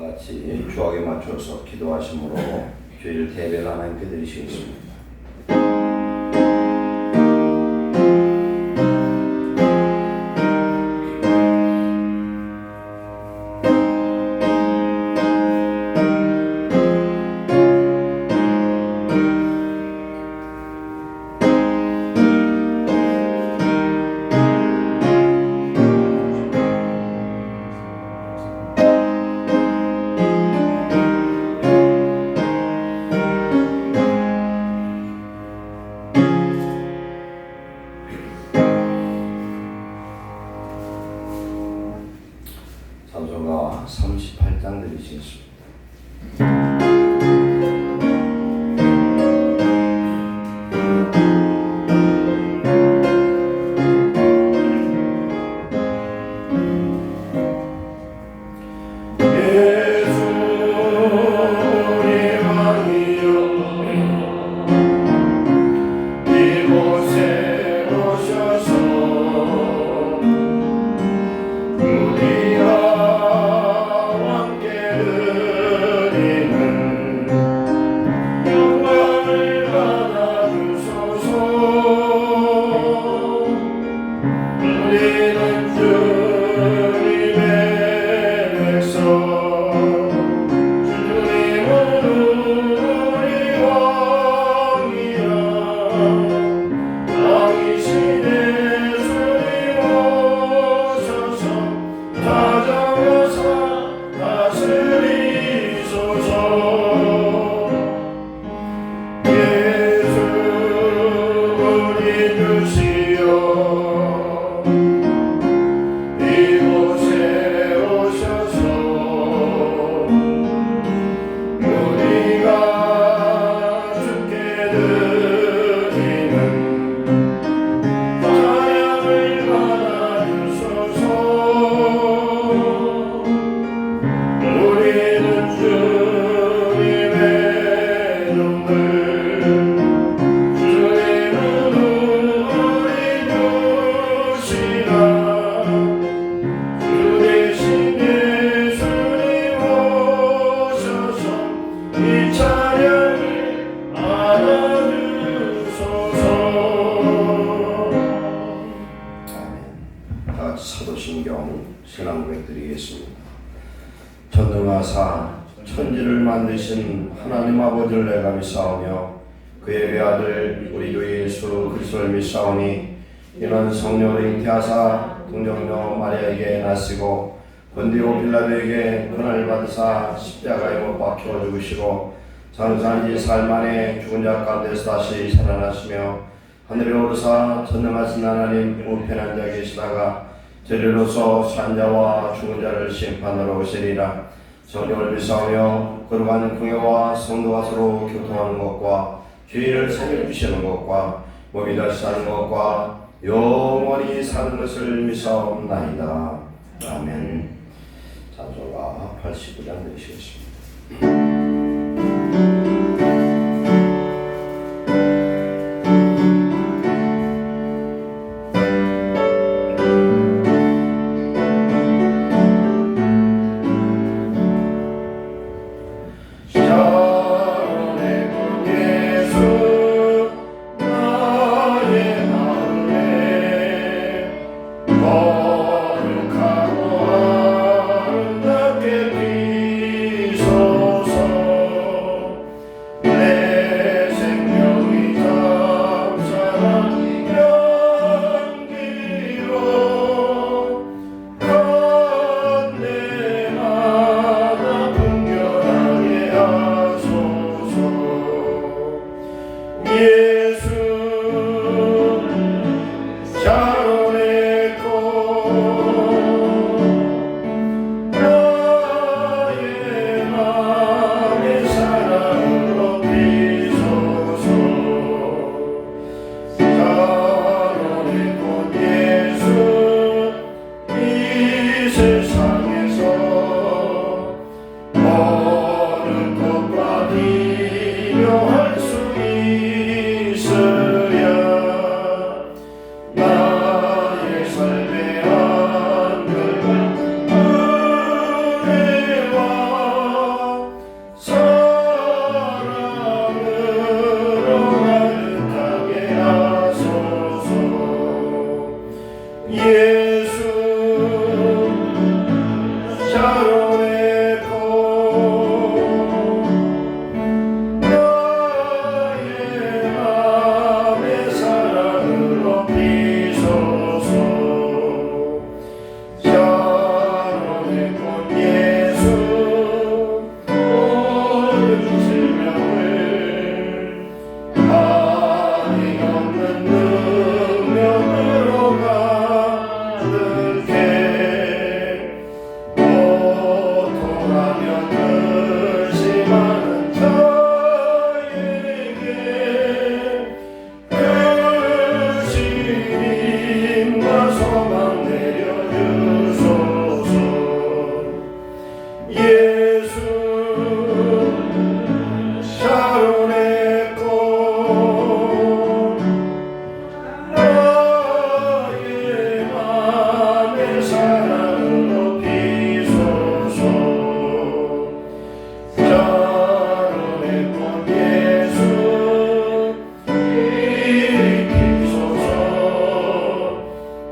같이 주악에 맞춰서 기도하심으로 주일 예배를 하나님께 드리시겠습니다. 찬송가 38장 드리시겠습니다. 사도신경 신앙고백 드리겠습니다. 전능하사 천지를 만드신 하나님 아버지를 내가 믿사오며 그의 외아들 우리 주 예수 그리스도를 믿사오니 이는 성령으로 잉태하사 동정녀 마리아에게 나시고 본디오 빌라도에게 고난을 받으사 십자가에 못 박혀 죽으시고 장사한 지 사흘 만에 죽은 자 가운데서 다시 살아나시며 하늘에 오르사 전능하신 하나님 우편에 앉아 계시다가 저리로서 산자와 죽은 자를 심판하러 오시리라. 성령을 믿사오며 거룩한 공예와 성도가 서로 교통하는 것과 죄를 사해 주시는 것과 몸이 다시 사는 것과 영원히 사는 것을 믿사옵나이다. 아멘. 찬송가 89장 드리시겠습니다. 거룩하고 아름답게 비소서 샤론의 꽃 나의 맘에 사랑으로 비소서 샤론의 꽃 예수 모든 질병을 한이 없는 능력으로 가득해 고통하며 근심하는 자에게 그시림과 소망 내려주소서 예수 샤론의 꽃 나의 맘에 사랑으로 비소서 샤론의 꽃 예수 일으키소서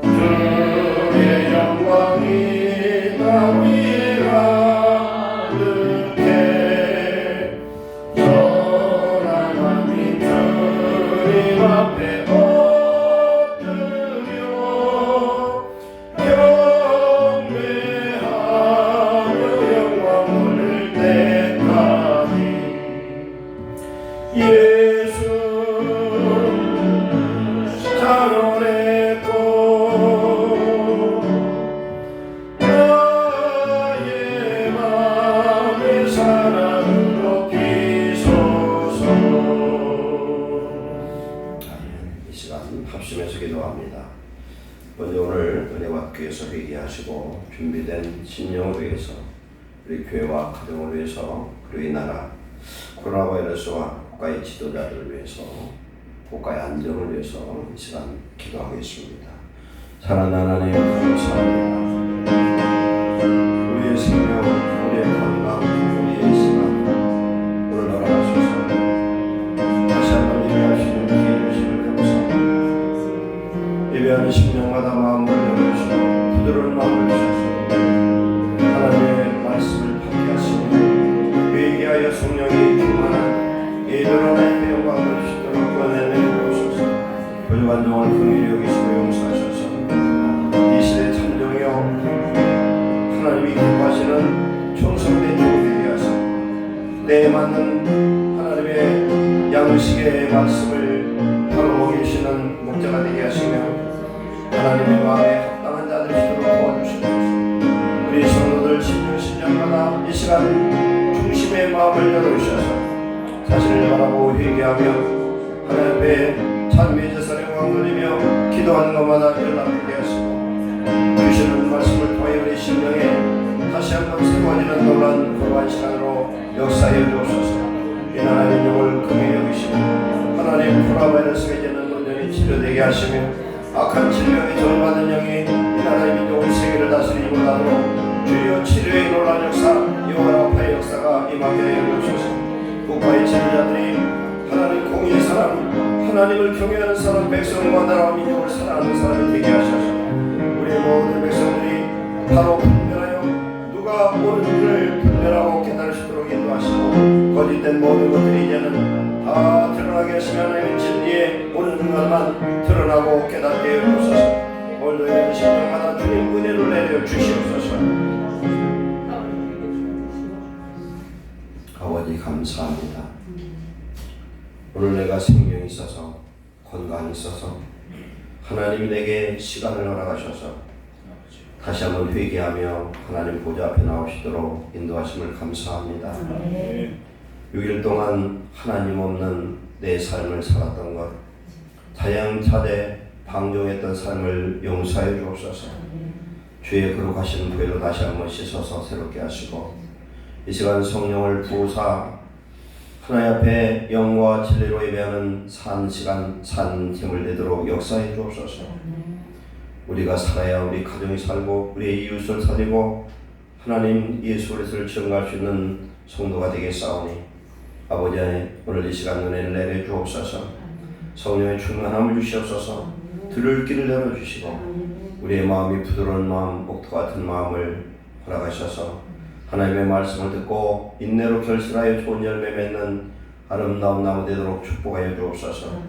주의 영광이 나 위에 가득해 전하나님 주님 앞에 엎드려 경배하며 영광 올릴 때까지 예수 샤론의 꽃 나의 맘에 사랑으로 비소서. 이 시간 합심해서 기도합니다. 먼저 오늘 은혜와 교회에서 회개하시고 준비된 심령을 위해서 우리 교회와 가정을 위해서 그리고 이 나라 코로나 바이러스와 국가의 지도자들을 위해서 국가의 안정을 위해서 이 시간 기도하겠습니다. 사랑하는 하나님 감사합니다. 우리의 생명, 우리의 건강, 우리의 시간 오늘 허락하소서. 다시 한번 예배하시는 기회 주심을 감사합니다. 예배하는 심령마다 마음을 열어주시고 부드러운 마음을 주셔서 하나님의 말씀을 받게 하시며 회개하여 성령이 충만한 예배로 하나님의 영광을 주시도록 권내내 주옵소서. 교주 간정을 긍휼히 여기시고 용서하셔서 이 시대 참정이요 하나님이 기뻐하시는 총성된 종이 되게 하시고 때에 맞는 하나님의 양식의 말씀을 바로 먹이시는 목자가 되게 하시며 하나님의 마음에 합당한 자 되시도록 도와주시옵소서. 우리 성도들 심령마다 이 시간 중심의 마음을 열어주셔서 자신을 바라보고 회개하며 하나님 앞에 찬미의 제사를 영광 돌리며 기도하는 것마다 연락되게 하시고 주시는 말씀을 통해 우리 심령에 다시 한번 새로워지는 놀라운 거룩한 시간으로 역사해 주옵소서. 이 나라의 민족을 긍휼히 여기시고 하나님 코로나 바이러스가 이제는 온전히 치료되게 하시며 악한 질병에 전받은 영이 이 나라의 민족을 세계를 다스리지 못하도록 주여 치료의 놀라운 역사 영원한 화의 역사가 임하게 하여 주옵소서. 국가의 지도자들이 하나님 공의의 사람 하나님을 경외하는 사람 백성과 나라와 민족을 사랑하는 사람이 되게 하셔서 우리의 모든 백성들이 바로 분별하여 누가 옳은 일을 분별하고 깨달을 수 있도록 인도하시고 거짓된 모든 것들이 이제는 다 드러나게 하시며 하나님의 진리의 옳은 것만 드러나고 깨닫게 하여 주옵소서. 오늘도 이런 심령마다 주님 은혜를 내려 주시옵소서. 아버지 감사합니다. 오늘 내가 생명이 있어서 건강이 있어서 하나님이 내게 시간을 허락하셔서 다시 한번 회개하며 하나님 보좌 앞에 나오시도록 인도하심을 감사합니다. 6일 동안 하나님 없는 내 삶을 살았던 것 자양자대 방종했던 삶을 용서해 주옵소서. 주의 거룩하신 부회로 다시 한번 씻어서 새롭게 하시고 이 시간 성령을 부으사 하나님 앞에 영과 진리로 예배하는 산 시간 산 힘을 내도록 역사해 주옵소서. 우리가 살아야 우리 가정이 살고 우리의 이웃을 살리고 하나님 예수 그리스도를 증거할 수 있는 성도가 되겠사오니 아버지 오늘 이 시간 은혜를 내려 주옵소서. 성령의 충만함을 주시옵소서. 들을 길을 열어주시고 우리의 마음이 부드러운 마음 옥토 같은 마음을 허락하셔서 하나님의 말씀을 듣고 인내로 결실하여 좋은 열매 맺는 아름다운 나무 되도록 축복하여 주옵소서.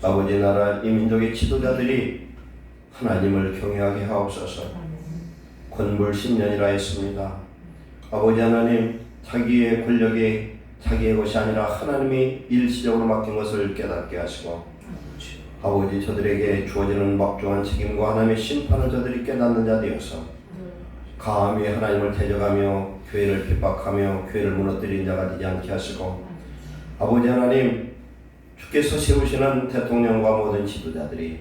아버지 나라 이 민족의 지도자들이 하나님을 경외하게 하옵소서. 권불 10년이라 했습니다. 아버지 하나님, 자기의 권력이 자기의 것이 아니라 하나님이 일시적으로 맡긴 것을 깨닫게 하시고, 아버지 저들에게 주어지는 막중한 책임과 하나님의 심판을 저들이 깨닫는 자 되어서 감히 하나님을 대적하며 교회를 핍박하며 교회를 무너뜨린 자가 되지 않게 하시고, 아버지 하나님, 주께서 세우시는 대통령과 모든 지도자들이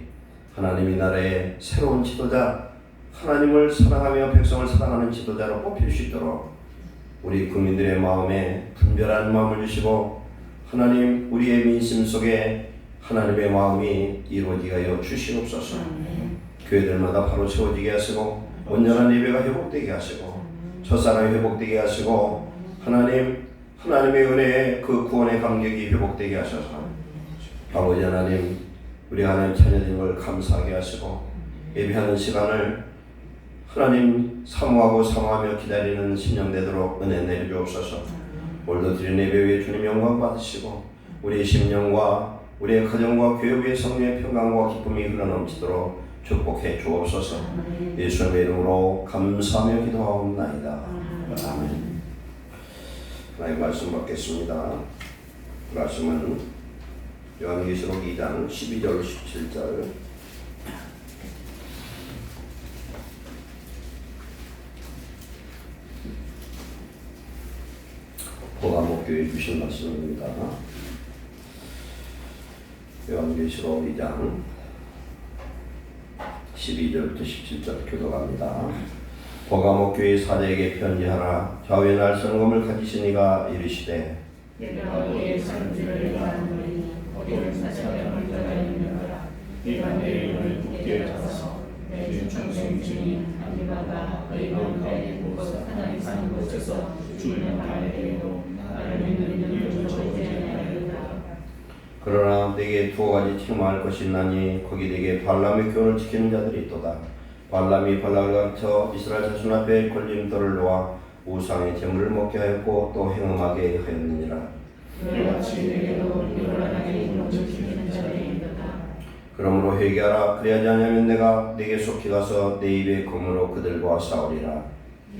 하나님의 나라의 새로운 지도자, 하나님을 사랑하며 백성을 사랑하는 지도자로 뽑힐 수 있도록 우리 국민들의 마음에 분별한 마음을 주시고, 하나님 우리의 민심 속에 하나님의 마음이 이루어지게 하여 주시옵소서. 교회들마다 바로 세워지게 하시고 온전한 예배가 회복되게 하시고 첫사랑이 회복되게 하시고 하나님의 은혜에 그 구원의 감격이 회복되게 하셔서 아버지 하나님, 우리 하나님 자녀된 걸 감사하게 하시고 예배하는 시간을 하나님 사모하며 기다리는 신령 되도록 은혜 내려주옵소서. 오늘도 드린 예배 위에 주님 영광 받으시고 우리의 심령과 우리의 가정과 교회 위에 성령의 평강과 기쁨이 흘러넘치도록 축복해 주옵소서. 예수님의 이름으로 감사하며 기도하옵나이다. 아멘. 하나님 말씀 받겠습니다. 말씀은 요한계시록 2장 12절 17절. 보가목교회 주신 말씀입니다. 요한계시록 2장 12절부터 17절 교독합니다. 보가목교회 사제에게 편지하라. 좌우에 날선검을 가지신 이가 이르시되 내가 어디에 산지를 가하노니 어디를 사자가 물들어 있느니라. 네가 내 이름을 굳게 잡아서 내 중생 중인 아비마가 너희 가운데 모서 하나님 산 곳에서 주를 말하리로 나를 믿는 이를 적지 아니하리라. 그러나 내게 두 가지 책망할 것이 있나니 거기 내게 발람의 교훈을 지키는 자들이 있도다. 발람이 발락을 가르쳐 이스라엘 자손 앞에 걸림돌을 놓아 우상의 제물을 먹게 하였고 또 행음하게 하였느니라. 그같이 내게도 이르라나니 이놈을 지키는 자들이 있도다. 그러므로 회개하라. 그리하지 않으면 내가 내게 속히 가서 내 입의 검으로 그들과 싸우리라.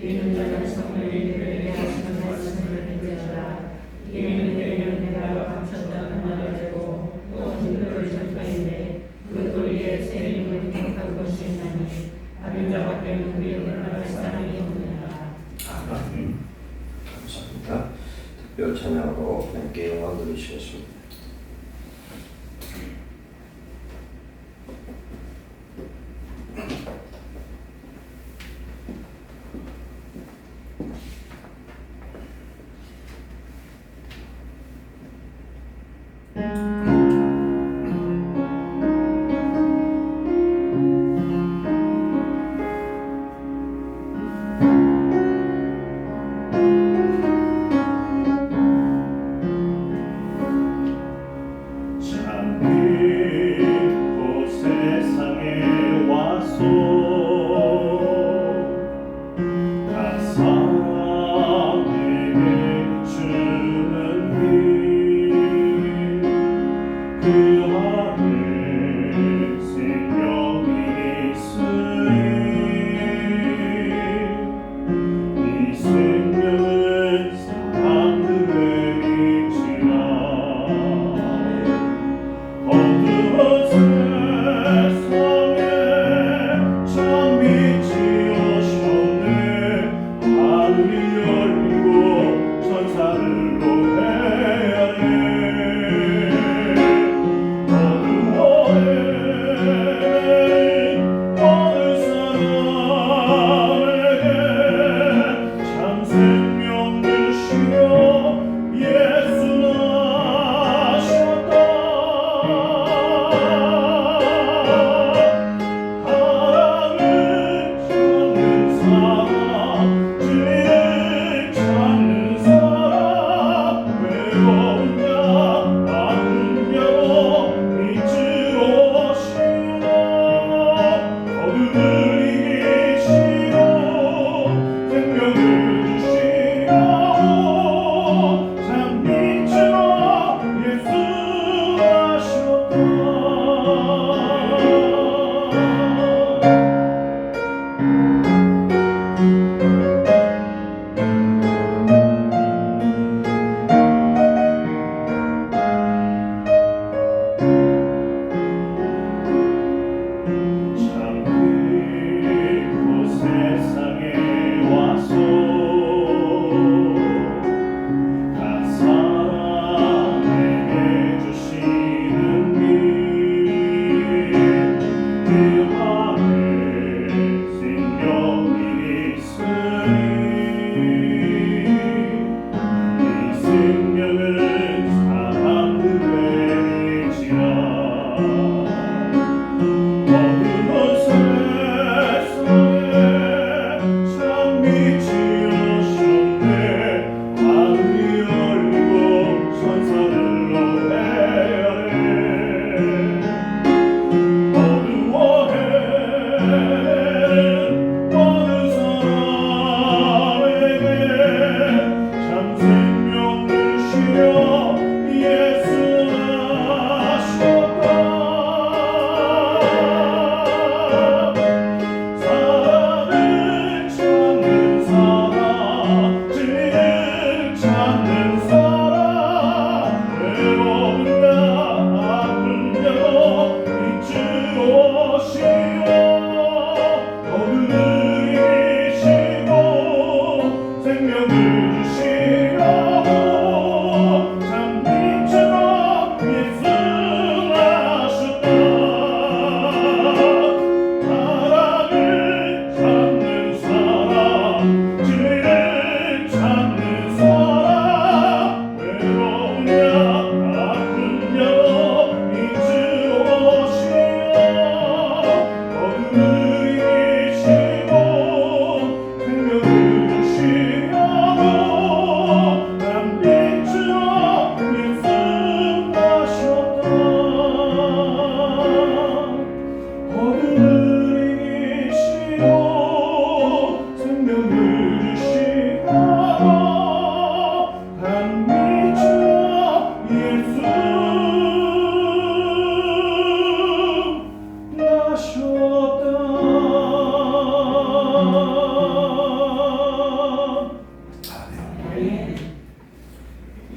이는 자는 성령이 그들에게 하시는 말씀을 듣는지라. 이는 내가 감췄다는 말을 되고 또 진도를 전파인데 그 도리에 새 이름을 기록할 것이 있나니 아비자가 된 그 이름을 말할 사람이 없느니라. 아멘. 감사합니다. 특별 찬양으로 함께 영광 드리시겠습니다.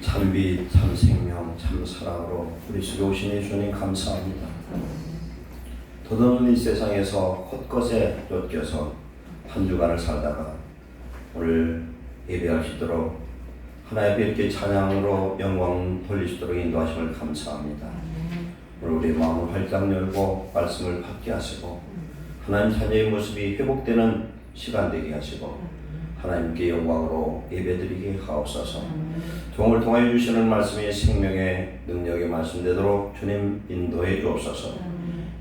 참빛, 참 생명, 참 사랑으로 우리 속에 오신 예수님 감사합니다. 더더는 이 세상에서 헛것에 쫓겨서 한 주간을 살다가 오늘 예배할 수 있도록 하나님의 이렇게 찬양으로 영광 돌리시도록 인도하심을 감사합니다. 오늘 우리 마음을 활짝 열고 말씀을 받게 하시고 하나님 자녀의 모습이 회복되는 시간 되게 하시고 하나님께 영광으로 예배드리게 하옵소서. 종을 통하여 주시는 말씀이 생명의 능력의 말씀되도록 주님 인도해 주옵소서.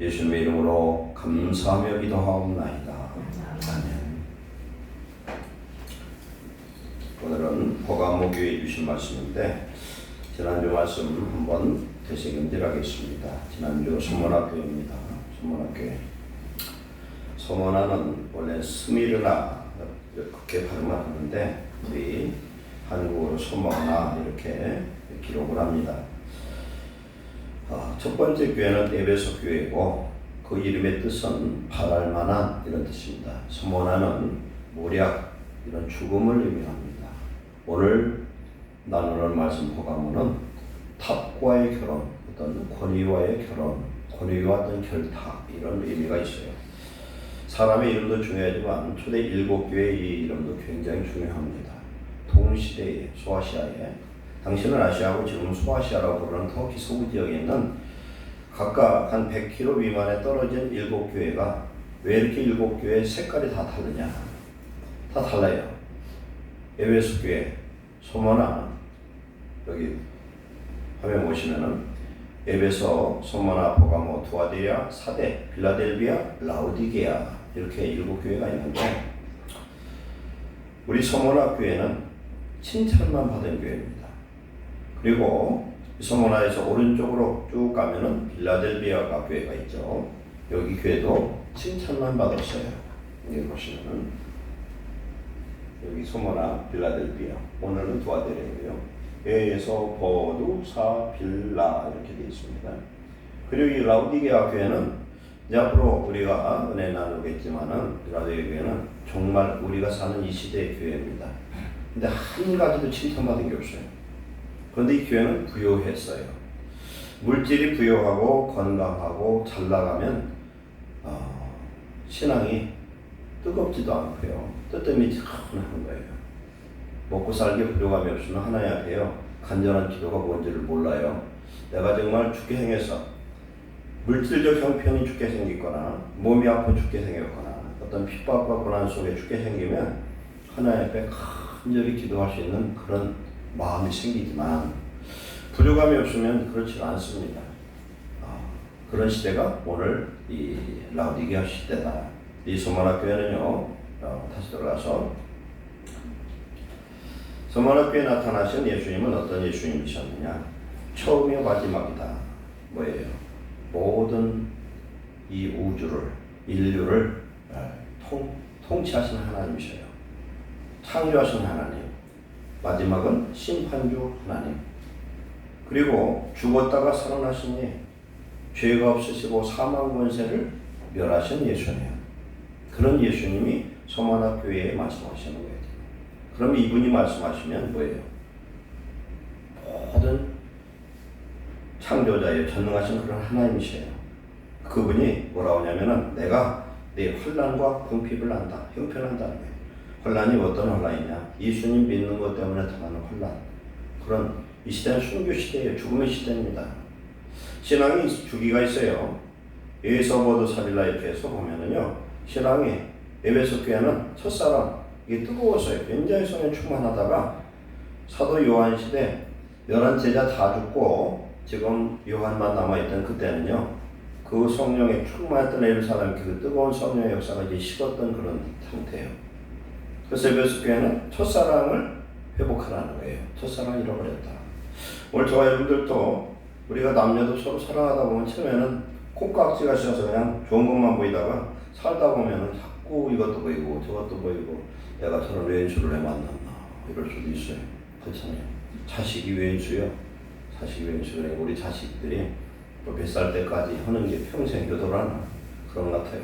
예수님의 이름으로 감사하며 기도하옵나이다. 아멘. 오늘은 보가모교에 주신 말씀인데 지난주 말씀 한번 되새김질하겠습니다. 지난주 소모나교입니다. 소모나교회. 소모나는 원래 스미르나 그렇게 발음을 하는데 우리 한국어로 소모나 이렇게 기록을 합니다. 첫 번째 교회는 에베소 교회고 그 이름의 뜻은 바랄 만한 이런 뜻입니다. 소모나는 모략 이런 죽음을 의미합니다. 오늘 나누는 말씀 포가모는 탑과의 결혼, 어떤 권위와의 결혼, 권위와 어떤 결탁 이런 의미가 있어요. 사람의 이름도 중요하지만 초대 7교회의 이 이름도 굉장히 중요합니다. 동시대에 소아시아에 당시는 아시아고 지금은 소아시아라고 부르는 터키 서부 지역에 있는 각각 한 100km 미만에 떨어진 7교회가 왜 이렇게 7교회 색깔이 다 다르냐? 다 달라요. 에베소 교회, 소모나 여기 화면 보시면은 에베소, 소모나, 보가모, 두아디아, 사데, 빌라델비아, 라우디게아 이렇게 7교회가 있는데 우리 소모나 교회는 칭찬만 받은 교회입니다. 그리고 소모나에서 오른쪽으로 쭉 가면은 빌라델비아가 교회가 있죠. 여기 교회도 칭찬만 받았어요. 여기 보시면은 여기 소모나, 빌라델비아, 오늘은 두아디아고요. 에에서 보두, 사, 빌라 이렇게 되어 있습니다. 그리고 이 라우디게아 교회는 이제 앞으로 우리가 은혜 나누겠지만은 라우디게아 교회는 정말 우리가 사는 이 시대의 교회입니다. 근데 한 가지도 칭찬받은 게 없어요. 그런데 이 교회는 부요했어요. 물질이 부요하고 건강하고 잘 나가면 신앙이 뜨겁지도 않고요. 뜨뜻미 차분한 거예요. 먹고 살기 부족함이 없으면 하나님 앞에요. 간절한 기도가 뭔지를 몰라요. 내가 정말 죽게 생겨서 물질적 형편이 죽게 생기거나 몸이 아파 죽게 생겼거나 어떤 핍박과 고난 속에 죽게 생기면 하나님 앞에 간절히 기도할 수 있는 그런 마음이 생기지만 부족함이 없으면 그렇지 않습니다. 그런 시대가 오늘 이 라우디게아 시대다. 이 소모나 교회는요. 다시 돌아가서 소모나 교회에 나타나신 예수님은 어떤 예수님이셨느냐? 처음이요 마지막이다. 뭐예요? 모든 이 우주를 인류를 통치하신 하나님이셔요. 창조하신 하나님. 마지막은 심판주 하나님. 그리고 죽었다가 살아나시니 죄가 없으시고 사망 권세를 멸하신 예수님. 그런 예수님이 소모나 교회에 말씀하시는 거예요. 그럼 이분이 말씀하시면 뭐예요? 모든 창조자예요. 전능하신 그런 하나님이세요. 그분이 뭐라고 하냐면은 내가 내 환난과 궁핍을 한다. 형편한다는 거예요. 환난이 어떤 환난이냐? 예수님 믿는 것 때문에 당하는 환난. 그런 이 시대는 순교 시대예요. 죽음의 시대입니다. 신앙이 주기가 있어요. 에서버드 사빌라 이렇게 해서 보면은요. 신앙이 에베소 교회는 첫사랑 이게 뜨거웠어요. 굉장히 성령 충만하다가 사도 요한 시대 11 제자 다 죽고 지금 요한만 남아있던 그때는요. 그 성령에 충만했던 에베소사람 그 뜨거운 성령의 역사가 이제 식었던 그런 상태예요. 그래서 에베소 교회는 첫사랑을 회복하라는 거예요. 첫사랑 잃어버렸다. 오늘 저와 여러분들도 우리가 남녀도 서로 사랑하다 보면 처음에는 콩깍지가 씌어서 그냥 좋은 것만 보이다가 살다 보면은 자꾸 이것도 보이고 저것도 보이고 내가 저런 왼수를 왜 만났나 이럴 수도 있어요. 그렇잖아요. 자식이 왼수요. 자식이 왼수가 아니고 우리 자식들이 또 몇 살 때까지 하는 게 평생 교도라나 그런 것 같아요.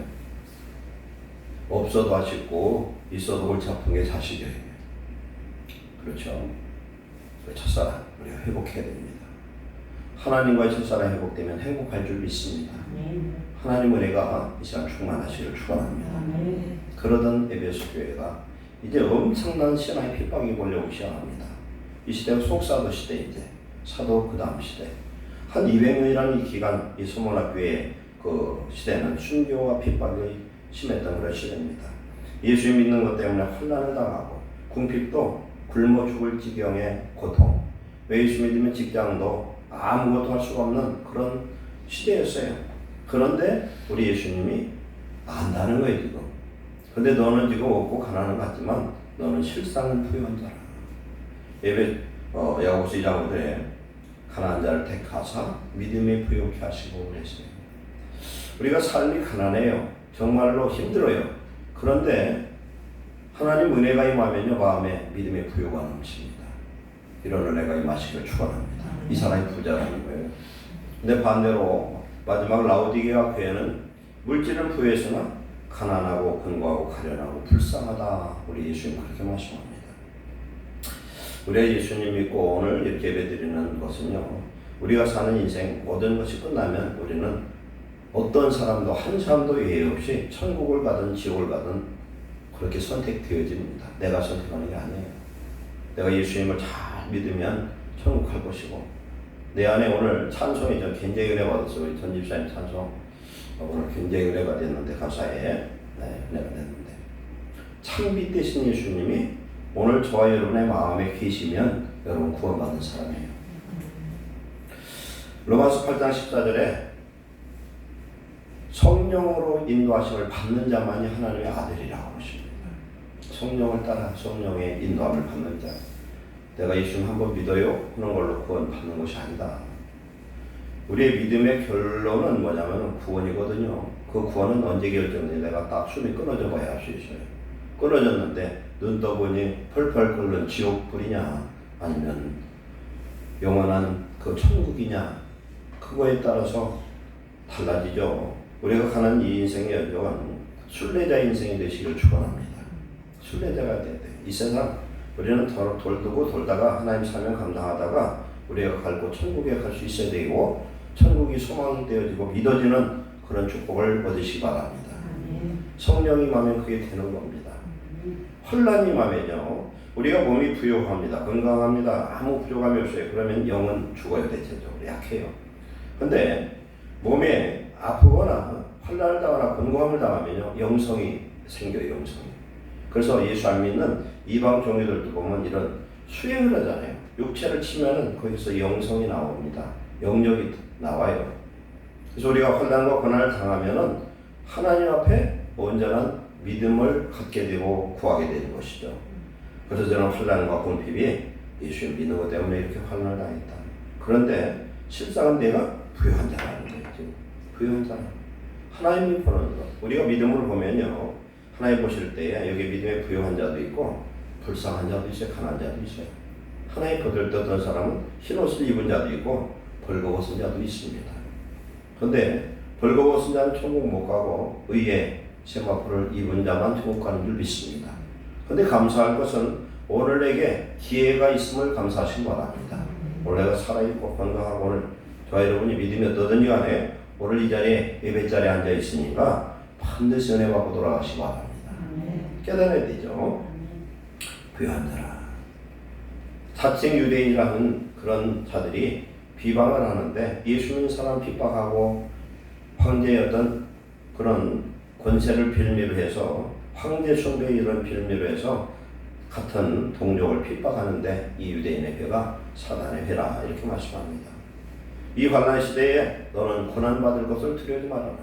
없어도 아쉽고 있어도 골치 아픈 게 자식이에요. 그렇죠? 그 첫사랑 우리가 회복해야 됩니다. 하나님과의 첫사랑이 회복되면 행복할 줄 믿습니다. 하나님 은혜가 이 시간 충만하시기를 축원합니다. 그러던 에베소 교회가 이제 엄청난 신앙의 핍박이 몰려오기 시작합니다. 이 시대가 속사도 시대인데 사도 그 다음 시대 한 200년이라는 이 기간 이 소문학교의 그 시대는 순교와 핍박이 심했던 그런 시대입니다. 예수 믿는 것 때문에 혼란을 당하고 궁핍도 굶어 죽을 지경의 고통, 예수 믿으면 직장도 아무것도 할 수가 없는 그런 시대였어요. 그런데 우리 예수님이 안다는 거예요 지금. 근데 너는 지금 없고 가난한 것 같지만 너는 실상은 부유한 자라. 야고보서 2장 5절에 가난한 자를 택하사 믿음에 부요케 하시고 그랬어요. 우리가 삶이 가난해요. 정말로 힘들어요. 그런데 하나님 은혜가 임하면요 마음에 믿음의 부요가 넘칩니다. 이런 은혜가 임하시기를 축원합니다. 이 사람이 부자라는 거예요. 근데 반대로 마지막 라오디게아 교회는 물질은 부유했으나 가난하고 근고하고 가련하고 불쌍하다. 우리 예수님 그렇게 말씀합니다. 우리가 예수님 믿고 오늘 이렇게 예배드리는 것은요 우리가 사는 인생 모든 것이 끝나면 우리는 어떤 사람도 한 사람도 예외 없이 천국을 가든 지옥을 가든 그렇게 선택되어집니다. 내가 선택하는 게 아니에요. 내가 예수님을 잘 믿으면 천국 갈 것이고 내 안에 오늘 찬송이 저 굉장히 은혜 받았어요. 우리 전 집사님 찬송 오늘 굉장히 은혜가 됐는데 가사에 은혜가 됐는데 창빛 되신 예수님이 오늘 저와 여러분의 마음에 계시면 여러분 구원받은 사람이에요. 로마서 8장 14절에 성령으로 인도하심을 받는 자만이 하나님의 아들이라고 하십니다. 성령을 따라 성령의 인도함을 받는 자. 내가 예수님 한번 믿어요 하는 걸로 구원 받는 것이 아니다. 우리의 믿음의 결론은 뭐냐면 구원이거든요. 그 구원은 언제 결정돼? 내가 딱 숨이 끊어져 봐야 할 수 있어요. 끊어졌는데 눈 떠보니 펄펄 끓는 지옥불이냐 아니면 영원한 그 천국이냐 그거에 따라서 달라지죠. 우리가 가는 이 인생의 여정은 순례자 인생이 되시길 축원합니다. 순례자가 돼야 돼. 이 세상 우리는 돌고 돌다가 하나님 사명 감당하다가 우리가 갈 곳 천국에 갈 수 있어야 되고 천국이 소망이 되어지고 믿어지는 그런 축복을 얻으시기 바랍니다. 성령이 임하면 그게 되는 겁니다. 혼란이 임하면요 우리가 몸이 부요합니다. 건강합니다. 아무 부족함이 없어요. 그러면 영은 죽어요. 대체적으로 약해요. 근데 몸에 아프거나 혼란을 당하거나 건강함을 당하면요 영성이 생겨요. 영성이. 그래서 예수 안 믿는 이방 종교들도 보면 이런 수행을 하잖아요. 육체를 치면은 거기서 영성이 나옵니다. 영역이 나와요. 그래서 우리가 혼란과 고난을 당하면은 하나님 앞에 온전한 믿음을 갖게 되고 구하게 되는 것이죠. 그래서 저는 혼란과 궁핍이 예수를 믿는 것 때문에 이렇게 환난을 당했다. 그런데 실상은 내가 부유한 자라는 거예요. 부유한 자라. 하나님이 보는 것. 우리가 믿음으로 보면요. 하나님 보실 때에 여기 믿음에 부유한 자도 있고 불쌍한 자도 있어요. 가난한 자도 있어요. 하나님 거들떠던 사람은 흰옷을 입은 자도 있고 벌거벗은 자도 있습니다. 그런데 벌거벗은 자는 천국 못 가고 의의 세마포를 입은 자만 천국 가는 줄 믿습니다. 그런데 감사할 것은 오늘 내게 기회가 있음을 감사하시기 바랍니다. 오늘 내가 살아있고 건강하고 오늘 저와 여러분이 믿음이 어떠든지 간에 오늘 이 자리에 예배 자리에 앉아 있으니까 반드시 은혜 받고 돌아가시기 바랍니다. 깨달아야 되죠. 부유한 자라. 자칭 유대인이라는 그런 자들이 비방을 하는데 예수 믿는 사람 핍박하고 황제의 어떤 그런 권세를 빌미로 해서 황제 숭배 이런 빌미로 해서 같은 동족을 핍박하는데 이 유대인의 회가 사단의 회라 이렇게 말씀합니다. 이 환난 시대에 너는 고난받을 것을 두려워하지 말아라.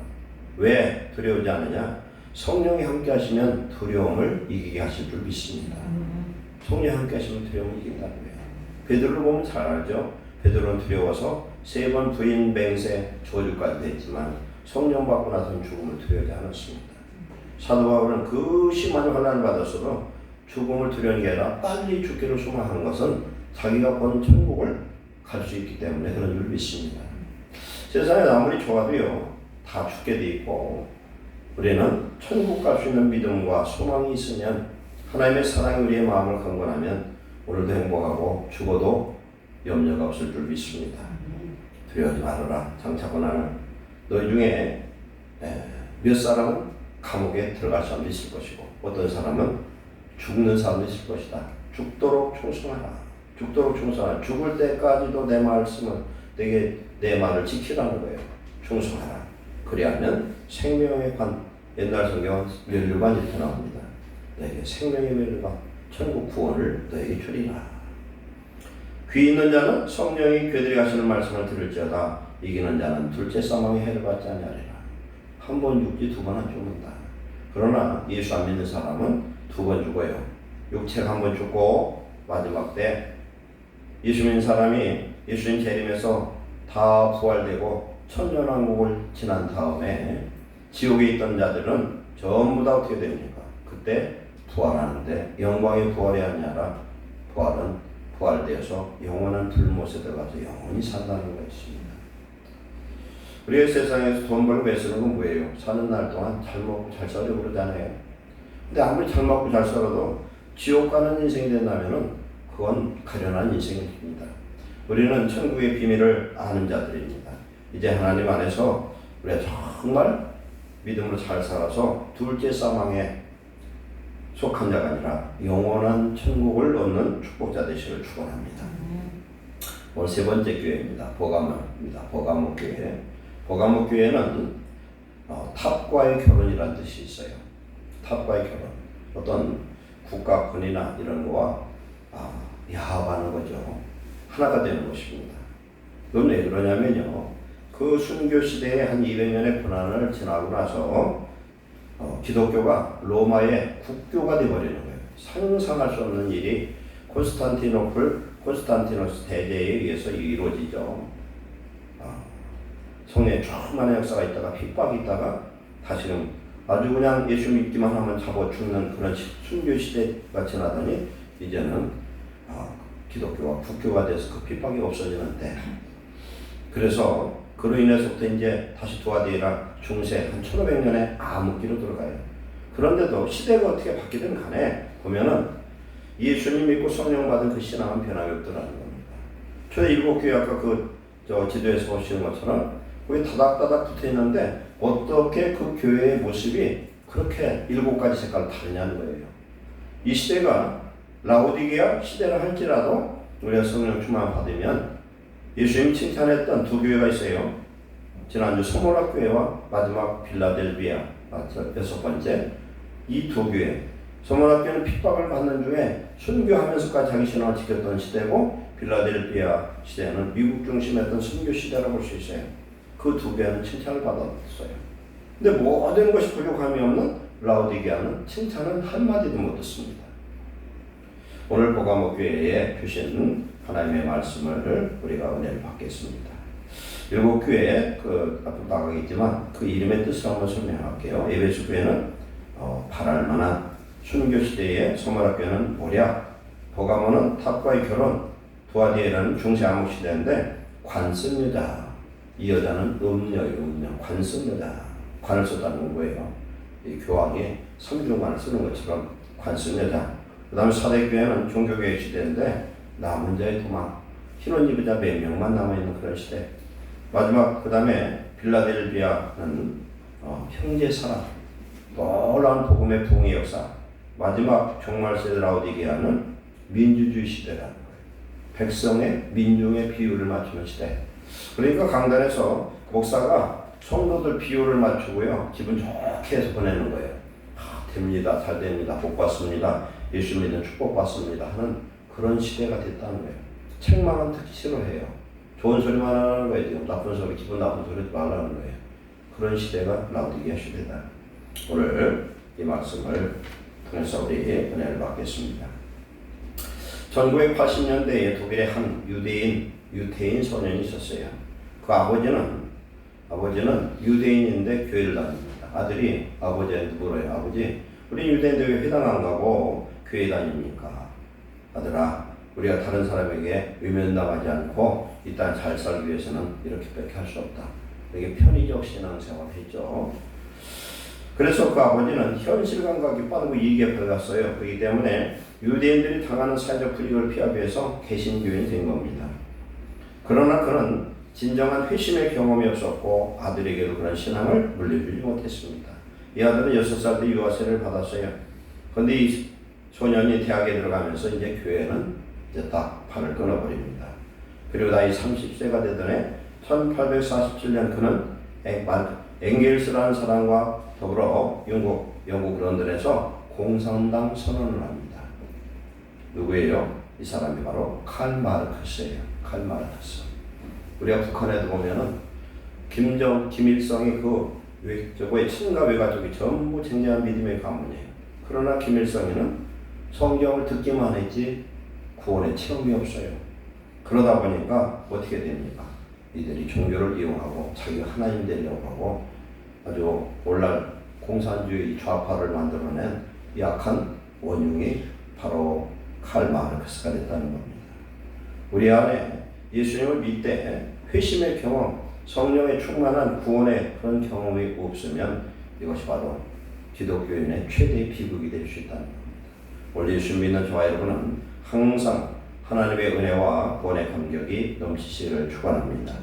왜 두려워하지 않느냐? 성령이 함께 하시면 두려움을 이기게 하실 줄 믿습니다. 성령이 함께 하시면 두려움을 이긴다는 거예요. 베드로를 보면 잘 알죠. 베드로는 두려워서 3번 부인 맹세 저주까지 됐지만 성령 받고 나서는 죽음을 두려워하지 않았습니다. 사도 바울은 그 심한 환난을 받았어도 죽음을 두려운 게 아니라 빨리 죽기를 소망한 것은 자기가 본 천국을 갈 수 있기 때문에 그런 줄 믿습니다. 세상에 아무리 좋아도요 다 죽게 돼 있고 우리는 천국 갈 수 있는 믿음과 소망이 있으면 하나님의 사랑이 우리의 마음을 강건하면 오늘도 행복하고 죽어도 염려가 없을 줄 믿습니다. 두려워하지 말아라. 장차고 나는 너희 중에 몇 사람은 감옥에 들어갈 사람도 있을 것이고 어떤 사람은 죽는 사람도 있을 것이다. 죽도록 충성하라. 죽도록 충성하라. 죽을 때까지도 내 말씀은 내게 내 말을 지키라는 거예요. 충성하라. 그리하면 생명의 관, 옛날 성경은 면류관 이렇게 나옵니다. 너에게 생명의 면류관, 천국 구원을 너에게 주리라. 귀 있는 자는 성령이 그들이 하시는 말씀을 들을지어다. 이기는 자는 둘째 사망의 해를 받지 아니하리라. 한 번 죽지 두 번 안 죽는다. 그러나 예수 안 믿는 사람은 두 번 죽어요. 육체가 한 번 죽고 마지막 때 예수 믿는 사람이 예수님 재림에서 다 부활되고 천년왕국을 지난 다음에 지옥에 있던 자들은 전부 다 어떻게 됩니까? 그때 부활하는데 영광의 부활이 아니라 부활은 부활되어서 영원한 불못에 들어가서 영원히 산다는 것입니다. 우리의 세상에서 돈 벌고 애쓰는 건 뭐예요? 사는 날 동안 잘 먹고 잘 살려고 그러잖아요. 근데 아무리 잘 먹고 잘 살아도 지옥 가는 인생이 된다면은 그건 가련한 인생입니다. 우리는 천국의 비밀을 아는 자들입니다. 이제 하나님 안에서 우리가 정말 믿음으로 잘 살아서 둘째 사망에 속한 자가 아니라 영원한 천국을 얻는 축복자 되시기를 축원합니다. 오늘 세 번째 교회입니다. 버가모입니다. 버가모 교회. 버가모 교회는 탑과의 결혼이라는 뜻이 있어요. 탑과의 결혼. 어떤 국가권이나 이런 거와 야합하는 거죠. 하나가 되는 것입니다. 그건 왜 그러냐면요. 그 순교 시대에 한 200년의 고난을 지나고 나서 기독교가 로마의 국교가 되어버리는 거예요. 상상할 수 없는 일이 콘스탄티노스 대제에 의해서 이루어지죠. 성에 충만한 역사가 있다가 핍박이 있다가 다시는 아주 그냥 예수 믿기만 하면 잡아 죽는 그런 순교 시대가 지나더니 이제는 기독교가 국교가 돼서 그 핍박이 없어지는데, 그래서 그로 인해서부터 이제 다시 두아디에라 중세 한 1500년에 암흑기로 들어가요. 그런데도 시대가 어떻게 바뀌든 간에 보면은 예수님 믿고 성령 받은 그 신앙은 변함이 없더라는 겁니다. 초대 일곱 교회 아까 지도에서 보시는 것처럼 거기 다닥다닥 붙어 있는데 어떻게 그 교회의 모습이 그렇게 7가지 색깔 다르냐는 거예요. 이 시대가 라오디게아 시대를 할지라도 우리가 성령 충만 받으면 예수님 칭찬했던 두 교회가 있어요. 지난주 소모라 교회와 마지막 빌라델비아 6번째 이 두 교회. 소모라 교회는 핍박을 받는 중에 순교하면서까지 자기 신앙을 지켰던 시대고, 빌라델비아 시대는 미국 중심했던 순교 시대라고 볼 수 있어요. 그 두 교회는 칭찬을 받았어요. 근데 모든 것이 부족함이 없는 라오디게아는 칭찬을 한마디도 못 듣습니다. 오늘 버가모 교회에 주신 하나님의 말씀을 우리가 은혜를 받겠습니다. 일곱 교회 앞으로 나가겠지만 그 이름의 뜻을 한번 설명할게요. 에베소 교회는 바랄 만한 순교 시대의 소모라 교회는 모략, 버가모는 탑과의 결혼, 두아디에라는 중세 암흑 시대인데 관습 여자, 이 여자는 음녀, 관습 여자, 관을 썼다는 거예요. 이 교황이 삼중관을 쓰는 것처럼 관습 여자. 그 다음에 사대교회는 종교개혁 시대인데 남은 자의 도망, 신혼 입은 몇 명만 남아있는 그런 시대. 마지막 그 다음에 빌라델비아는 형제사랑, 놀라운 복음의 부흥의 역사. 마지막 종말세대 라오디게아는 민주주의 시대라는 거예요. 백성의 민중의 비율을 맞추는 시대. 그러니까 강단에서 목사가 성도들 비율을 맞추고요, 기분 좋게 해서 보내는 거예요. 됩니다, 잘 됩니다, 복 받습니다, 예수 믿는 축복 받습니다 하는 그런 시대가 됐다는 거예요. 책망은 특히 싫어해요. 좋은 소리만 하는 거예요. 지금 나쁜 소리, 기분 나쁜 소리 하지 말라는 거예요. 그런 시대가 라오디게아 시대다. 오늘 이 말씀을 통해서 우리 은혜를 받겠습니다. 1980년대에 독일의 한 유태인 소년이 있었어요. 그 아버지는 유대인인데 교회를 다닙니다. 아들이 아버지한테 물어요. 아버지, 우리 유대인들 왜 회당 안 가고 교회 다닙니까? 아들아, 우리가 다른 사람에게 외면당하지 않고 이 땅 잘 살기 위해서는 이렇게밖에 할 수 없다. 이게 편의적 신앙생활을 했죠. 그래서 그 아버지는 현실 감각이 빠르고 이익에 밝았어요. 그렇기 때문에 유대인들이 당하는 사회적 불이익을 피하기 위해서 개신교인이 된 겁니다. 그러나 그는 진정한 회심의 경험이 없었고 아들에게도 그런 신앙을 물려주지 못했습니다. 이 아들은 6살 때 유아세를 받았어요. 그런데 이 소년이 대학에 들어가면서 이제 교회는 이제 딱 판을 끊어버립니다. 그리고 나이 30세가 되던 해 1847년 그는 엥겔스라는 사람과 더불어 영국 런던에서 공산당 선언을 합니다. 누구예요? 이 사람이 바로 칼 마르크스예요. 칼 마르크스. 우리가 북한에도 보면은 김일성이 저거의 친가 외가족이 전부 쟁쟁한 믿음의 가문이에요. 그러나 김일성이는 성경을 듣기만 했지 구원의 체험이 없어요. 그러다 보니까 어떻게 됩니까? 이들이 종교를 이용하고 자기가 하나님 되려고 하고 아주 오늘날 공산주의 좌파를 만들어낸 약한 원흉이 바로 칼 마르크스가 됐다는 겁니다. 우리 안에 예수님을 믿되 회심의 경험, 성령의 충만한 구원의 그런 경험이 없으면 이것이 바로 기독교인의 최대의 비극이 될 수 있다는 겁니다. 오늘 예수 믿는 저와 여러분은 항상 하나님의 은혜와 구원의 감격이 넘치시기를 축원합니다.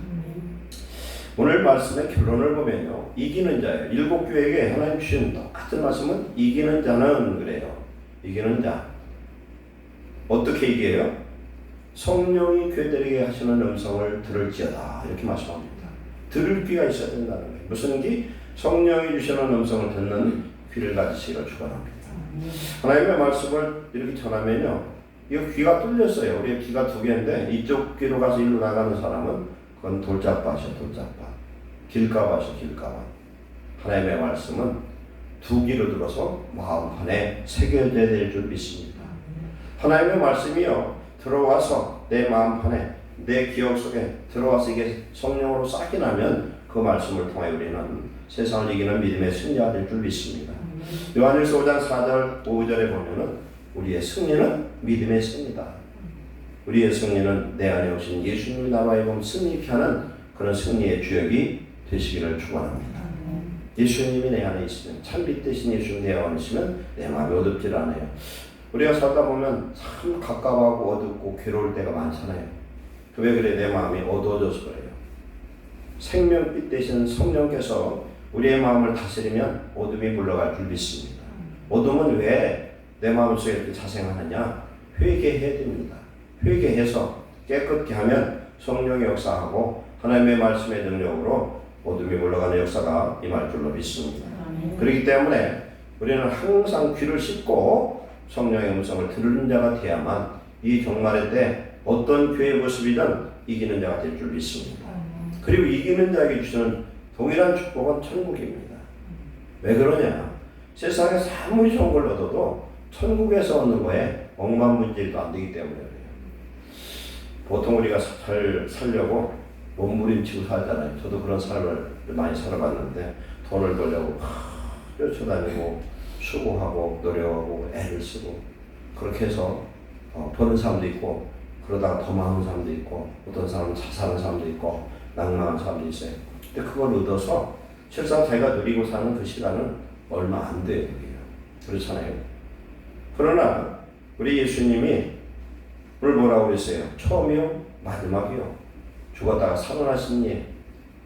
오늘 말씀의 결론을 보면요, 이기는 자예요. 7교회에게 하나님 주신 똑같은 말씀은 이기는 자는 그래요. 이기는 자. 어떻게 이겨요? 성령이 교회들에게 하시는 음성을 들을지어다 이렇게 말씀합니다. 들을 귀가 있어야 된다는 거예요. 무슨 귀? 성령이 주시는 음성을 듣는 귀를 가지시기를 축원합니다. 하나님의 말씀을 이렇게 전하면요, 이거 귀가 뚫렸어요. 우리의 귀가 2개인데 이쪽 귀로 가서 일로 나가는 사람은 그건 돌짝밭이야. 돌짝밭. 길가밭이야. 길가밭. 하나님의 말씀은 2귀로 들어서 마음판에 새겨져야 될 줄 믿습니다. 하나님의 말씀이요, 들어와서 내 마음판에 내 기억 속에 들어와서 이게 성령으로 싹이 나면 그 말씀을 통해 우리는 세상을 이기는 믿음의 승리가 될 줄 믿습니다. 요한일서 5장 4절 5절에 보면은 우리의 승리는 믿음의 승리다. 우리의 승리는 내 안에 오신 예수님이 나로 하여금 승리케 하는 그런 승리의 주역이 되시기를 축원합니다. 예수님이 내 안에 있으면, 참빛 대신 예수님 내 안에 있으면 내 마음이 어둡질 않아요. 우리가 살다 보면 참 가까워하고 어둡고 괴로울 때가 많잖아요. 왜 그래? 내 마음이 어두워져서 그래요. 생명빛 대신 성령께서 우리의 마음을 다스리면 어둠이 물러갈 줄 믿습니다. 어둠은 왜 내 마음속에 이렇게 자생하느냐? 회개해야 됩니다. 회개해서 깨끗게 하면 성령의 역사하고 하나님의 말씀의 능력으로 어둠이 물러가는 역사가 임할 줄로 믿습니다. 그렇기 때문에 우리는 항상 귀를 씻고 성령의 음성을 들은 자가 되야만 이 종말의 때 어떤 교회의 모습이든 이기는 자가 될 줄 믿습니다. 그리고 이기는 자에게 주시는 동일한 축복은 천국입니다. 왜 그러냐? 세상에서 아무리 좋은 걸 얻어도 천국에서 얻는 거에 억만문제도 안 되기 때문에 그래요. 보통 우리가 살려고 몸부림치고 살잖아요. 저도 그런 삶을 많이 살아봤는데 돈을 벌려고 쫓아다니고 수고하고 노력하고 애를 쓰고 그렇게 해서 버는 사람도 있고 그러다가 도망하는 사람도 있고 어떤 사람은 자살하는 사람도 있고 낭망하는 사람도 있어요. 근데 그걸 얻어서 실상 자기가 누리고 사는 그 시간은 얼마 안 돼요. 그렇잖아요. 그러나 우리 예수님이 오늘 뭐라고 그랬어요? 처음이요? 마지막이요? 죽었다가 살아나신 예,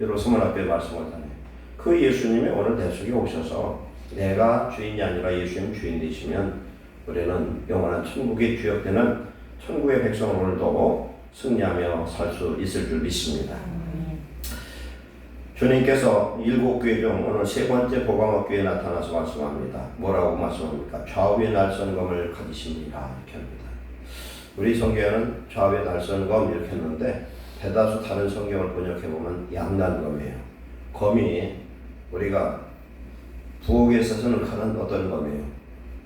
여러분 앞에 말씀하잖아요. 그 예수님이 오늘 내 속에 오셔서 내가 주인이 아니라 예수님 주인 되시면 우리는 영원한 천국의 주역되는 천국의 백성을 오늘도 승리하며 살 수 있을 줄 믿습니다. 주님께서 7교회 중 오늘 3번째 보광옥교회에 나타나서 말씀합니다. 뭐라고 말씀합니까? 좌우의 날선검을 가지십니다. 이렇게 합니다. 우리 성경에는 좌우의 날선검 이렇게 했는데 대다수 다른 성경을 번역해보면 양날검이에요. 검이 우리가 부엌에 있어서는 하는 어떤 검이에요?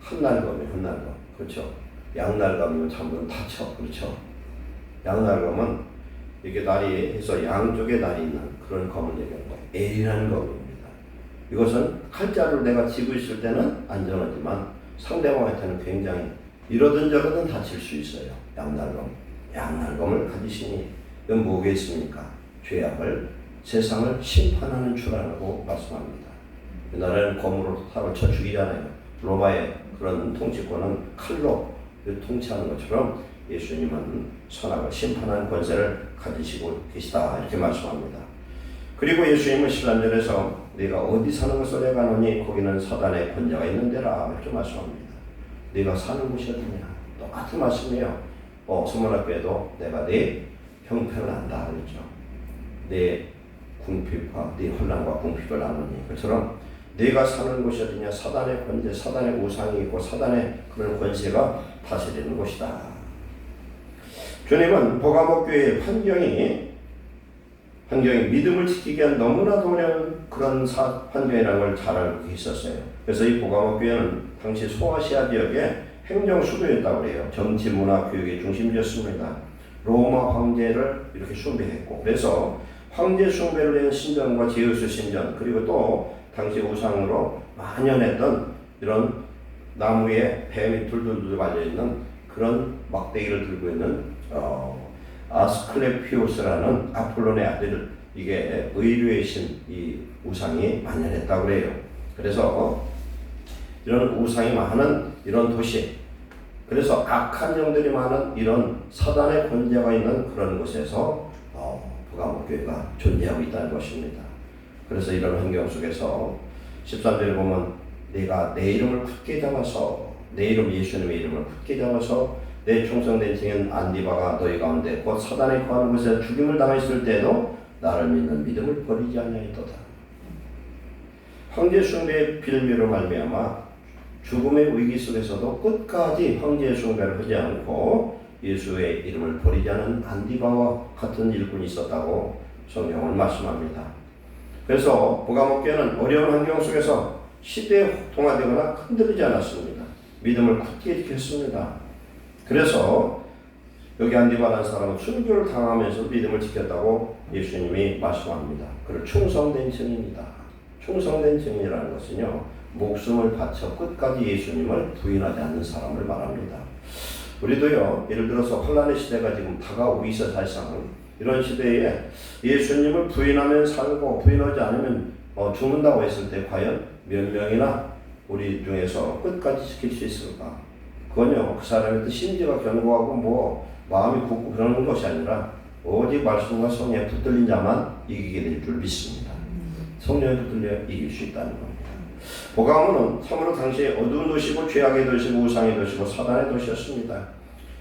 한날검이에요. 한날검. 그렇죠? 양날검이면 전부 다쳐. 그렇죠? 양날검은 이렇게 날이 해서 양쪽에 날이 있는 그런 검을 얘기하는 거예요. L이라는 검입니다. 이것은 칼자루를 내가 쥐고 있을 때는 안전하지만 상대방한테는 굉장히 이러든 저러든 다칠 수 있어요. 양날검. 양날검을 가지시니 이건 뭐겠습니까? 죄악을 세상을 심판하는 주라고 말씀합니다. 옛날에는 검으로 사람을 쳐 죽이잖아요. 로마의 그런 통치권은 칼로 통치하는 것처럼 예수님은 선악을 심판하는 권세를 가지시고 계시다 이렇게 말씀합니다. 그리고 예수님은 13절에서 네가 어디 사는 것을 내가 아노니 거기는 사단의 권세가 있는 데라 이렇게 말씀합니다. 네가 사는 곳이 어디냐? 똑같은 말씀이에요. 서문학교에도 내가 네 형편을 안다 그랬죠. 네 궁핍과 네 혼란과 궁핍을 아노니 그처럼 네가 사는 곳이 어디냐? 사단의 권세, 사단의 우상이 있고 사단의 그런 권세가 다스리는 곳이다. 주님은 버가모 교회의 환경이 믿음을 지키기 위한 너무나도 어려운 그런 환경이라는 걸 잘 알고 있었어요. 그래서 이 버가모 교회는 당시 소아시아 지역의 행정 수도였다고 그래요. 정치, 문화, 교육의 중심지였습니다. 로마 황제를 이렇게 숭배했고, 그래서 황제 숭배를 위한 신전과 제우스 신전, 그리고 또 당시 우상으로 만연했던 이런 나무에 뱀이 둘둘둘 달려있는 그런 막대기를 들고 있는 아스클레피오스라는 아폴론의 아들, 이게 의료의 신, 이 우상이 만연했다고 그래요. 그래서 이런 우상이 많은 이런 도시, 그래서 악한 영들이 많은 이런 사단의 권세가 있는 그런 곳에서 버가모 교회가 존재하고 있다는 것입니다. 그래서 이런 환경 속에서 13절에 보면 내가 내 이름을 굳게 잡아서, 내 이름 예수님의 이름을 굳게 잡아서 내 충성된 증인 안디바가 너희 가운데 곧 사단에 거하는 곳에 죽임을 당했을 때에도 나를 믿는 믿음을 버리지 아니하였도다. 황제 숭배의 빌미로 말미암아 죽음의 위기 속에서도 끝까지 황제 숭배를 하지 않고 예수의 이름을 버리지 않은 안디바와 같은 일꾼이 있었다고 성경은 말씀합니다. 그래서 버가모 교회는 어려운 환경 속에서 시대에 동화되거나 흔들리지 않았습니다. 믿음을 굳게 지켰습니다. 그래서 여기 안디바라는 사람은 순교를 당하면서 믿음을 지켰다고 예수님이 말씀합니다. 그를 충성된 증인이다. 충성된 증인이라는 것은요, 목숨을 바쳐 끝까지 예수님을 부인하지 않는 사람을 말합니다. 우리도요, 예를 들어서 혼란의 시대가 지금 다가오고 있어 사실상 이런 시대에 예수님을 부인하면 살고 부인하지 않으면 죽는다고 했을 때 과연 몇 명이나 우리 중에서 끝까지 지킬 수 있을까? 그건요, 그 사람의 심지가 견고하고 마음이 굳고 그러는 것이 아니라 오직 말씀과 성령에 붙들린 자만 이기게 될 줄 믿습니다. 성령에 붙들려 이길 수 있다는 겁니다. 버가모는 참으로 당시에 어두운 도시고 죄악의 도시고 우상의 도시고 사단의 도시였습니다.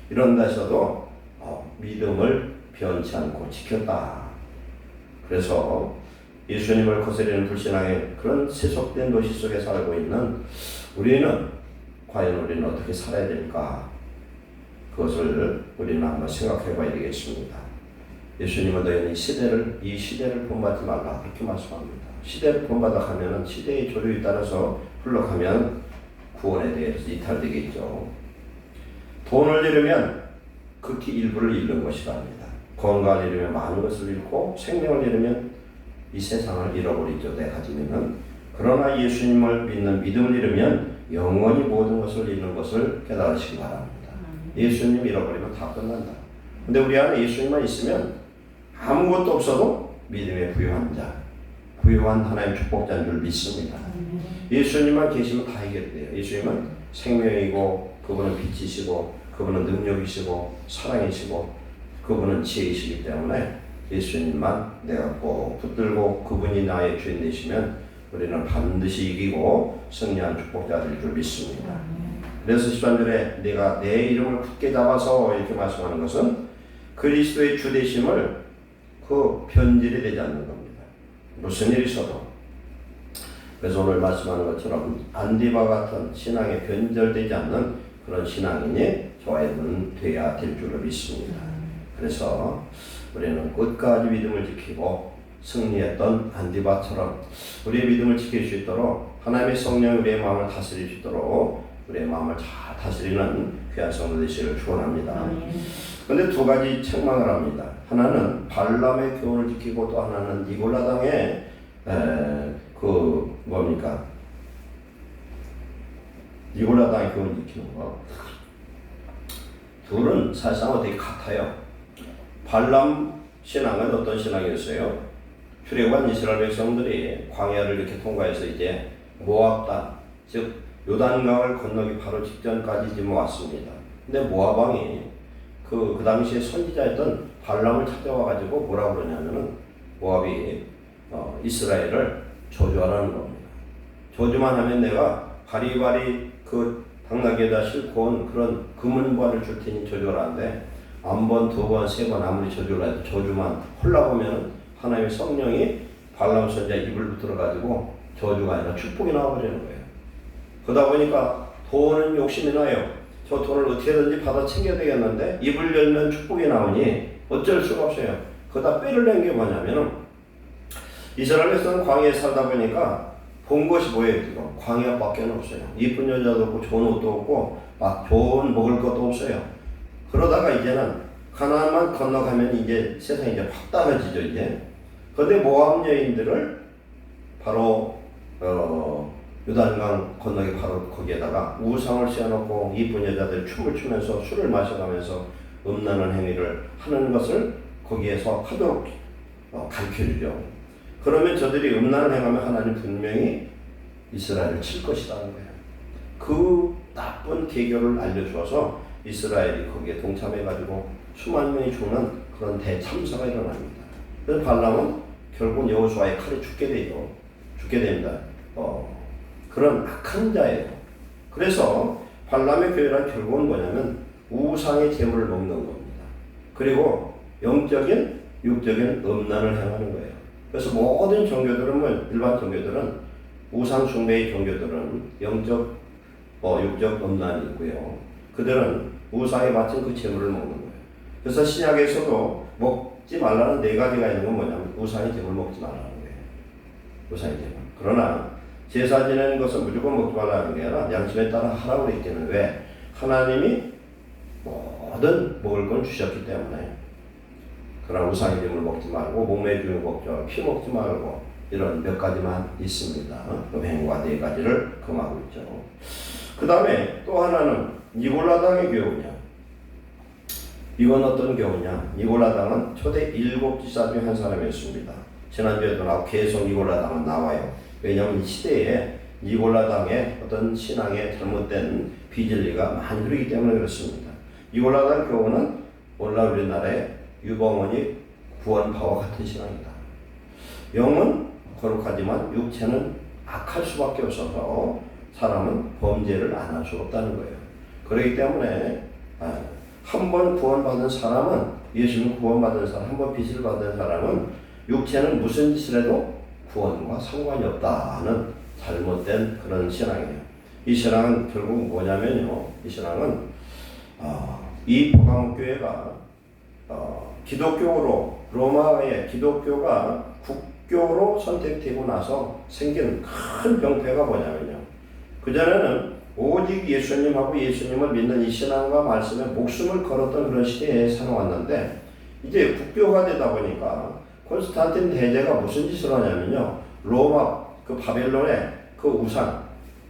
이런 데서도 믿음을 변치 않고 지켰다. 그래서 예수님을 거스리는 불신앙의 그런 세속된 도시 속에 살고 있는 과연 우리는 어떻게 살아야 될까? 그것을 우리는 한번 생각해 봐야 되겠습니다. 예수님은 너희는 이 시대를 본받지 말라 그렇게 말씀합니다. 시대를 본받아 가면은 시대의 조류에 따라서 흘러가면 구원에 대해서 이탈되겠죠. 돈을 잃으면 극히 일부를 잃는 것이라 합니다. 건강을 잃으면 많은 것을 잃고 생명을 잃으면 이 세상을 잃어버리죠. 내가 가지면은. 그러나 예수님을 믿는 믿음을 잃으면 영원히 모든 것을 잃는 것을 깨달으시기 바랍니다. 예수님 잃어버리면 다 끝난다. 근데 우리 안에 예수님만 있으면 아무것도 없어도 믿음에 부유한 자, 부유한 하나님 축복자인 줄 믿습니다. 예수님만 계시면 다 해결돼요. 예수님은 생명이고 그분은 빛이시고 그분은 능력이시고 사랑이시고 그분은 지혜이시기 때문에 예수님만 내가 꼭 붙들고 그분이 나의 주인 되시면 우리는 반드시 이기고 승리한 축복자들일 줄 믿습니다. 그래서 13절에 내가 내 이름을 굳게 잡아서 이렇게 말씀하는 것은 그리스도의 주 되심을 그 변질이 되지 않는 겁니다. 무슨 일이 있어도. 그래서 오늘 말씀하는 것처럼 안디바 같은 신앙에 변절되지 않는 그런 신앙인이 저와 여러분 되어야 될 줄로 믿습니다. 그래서 우리는 끝까지 믿음을 지키고 승리했던 안디바처럼 우리의 믿음을 지킬 수 있도록 하나님의 성령이 우리의 마음을 다스릴 수 있도록 우리의 마음을 잘 다스리는 귀한 성도 되시기를 축원합니다. 그런데 두 가지 책망을 합니다. 하나는 발람의 교훈을 지키고 또 하나는 니골라 당의 니골라 당의 교훈을 지키는 거. 둘은 사실상 되게 같아요. 발람 신앙은 어떤 신앙이었어요? 출애굽한 이스라엘 백성들이 광야를 이렇게 통과해서 이제 모압 땅, 즉 요단강을 건너기 바로 직전까지 지금 왔습니다. 근데 모압 왕이 그 당시에 선지자였던 발람을 찾아와가지고 뭐라 그러냐면은 모압이 이스라엘을 저주하라는 겁니다. 저주만 하면 내가 바리바리 그 당나귀에다 싣고 온 그런 금은보화를 줄 테니 저주를 하는데 한 번, 두 번, 세 번 아무리 저주를 해도 저주만 홀라보면 하나님의 성령이 발람 선지자 입을 들어가지고 저주가 아니라 축복이 나와버리는 거예요. 그러다 보니까 돈은 욕심이 나요. 저 돈을 어떻게든지 받아 챙겨야 되겠는데 입을 열면 축복이 나오니 어쩔 수가 없어요. 그러다 뼈를 낸 게 뭐냐면은 이스라엘 백성은 광야에 살다 보니까 본 것이 뭐예요? 지금 광야밖에 없어요. 이쁜 여자도 없고 좋은 옷도 없고 막 좋은 먹을 것도 없어요. 그러다가 이제는 가나안만 건너가면 이제 세상이 이제 확 달라지죠 이제. 그런데 모압 여인들을 바로 요단강 건너기 바로 거기에다가 우상을 씌워놓고 이쁜 여자들 춤을 추면서 술을 마셔가면서 음란한 행위를 하는 것을 거기에서 하도록 가르쳐주죠. 그러면 저들이 음란을 행하면 하나님 분명히 이스라엘을 칠 것이라는 거예요. 그 나쁜 계교를 알려주어서 이스라엘이 거기에 동참해가지고 수만 명이 죽는 그런 대참사가 일어납니다. 그래서 발람은 결국 여호수아의 칼에 죽게 됩니다. 그런 악한 자예요. 그래서 발람의 교회란 결국은 뭐냐면 우상의 재물을 먹는 겁니다. 그리고 영적인, 육적인 음란을 행하는 거예요. 그래서 모든 종교들은 일반 종교들은 우상 숭배의 종교들은 영적, 육적 음란이 있고요. 그들은 우상에 바친 그 재물을 먹는 거예요. 그래서 신약에서도 먹지 말라는 4가지가 있는 건 뭐냐면 우상의 재물 먹지 말라는 거예요. 우상의 재물. 그러나 제사 지내는 것은 무조건 먹지 말라는 게 아니라 양심에 따라 하라고 그랬기는 왜? 하나님이 모든 먹을 건 주셨기 때문에. 그러나 우상의 재물 먹지 말고 목매의 주를 먹죠. 피 먹지 말고 이런 몇 가지만 있습니다. 음행과 4가지를 금하고 있죠. 그 다음에 또 하나는 니골라당의 교훈이야. 이건 어떤 교훈이냐? 니골라당은 초대 7지사 중 한 사람이었습니다. 지난주에도 나오고 계속 니골라당은 나와요. 왜냐하면 이 시대에 니골라당의 어떤 신앙의 잘못된 비진리가 많이 흐르기 때문에 그렇습니다. 니골라당 교훈은 오늘날 우리나라의 유봉원이 구원 바와 같은 신앙이다. 영은 거룩하지만 육체는 악할 수밖에 없어서 사람은 범죄를 안 할 수 없다는 거예요. 그렇기 때문에 한 번 구원받은 사람은 예수님 구원받은 사람, 한 번 빚을 받은 사람은 육체는 무슨 짓을 해도 구원과 상관이 없다는 잘못된 그런 신앙이에요. 이 신앙은 결국 뭐냐면요. 이 신앙은 이 포강교회가 기독교로 로마의 기독교가 국교로 선택되고 나서 생긴 큰 병폐가 뭐냐면요. 그전에는 오직 예수님하고 예수님을 믿는 이 신앙과 말씀에 목숨을 걸었던 그런 시대에 살아왔는데 이제 국교가 되다 보니까 콘스탄틴 대제가 무슨 짓을 하냐면요. 로마 그 바벨론의 그 우상,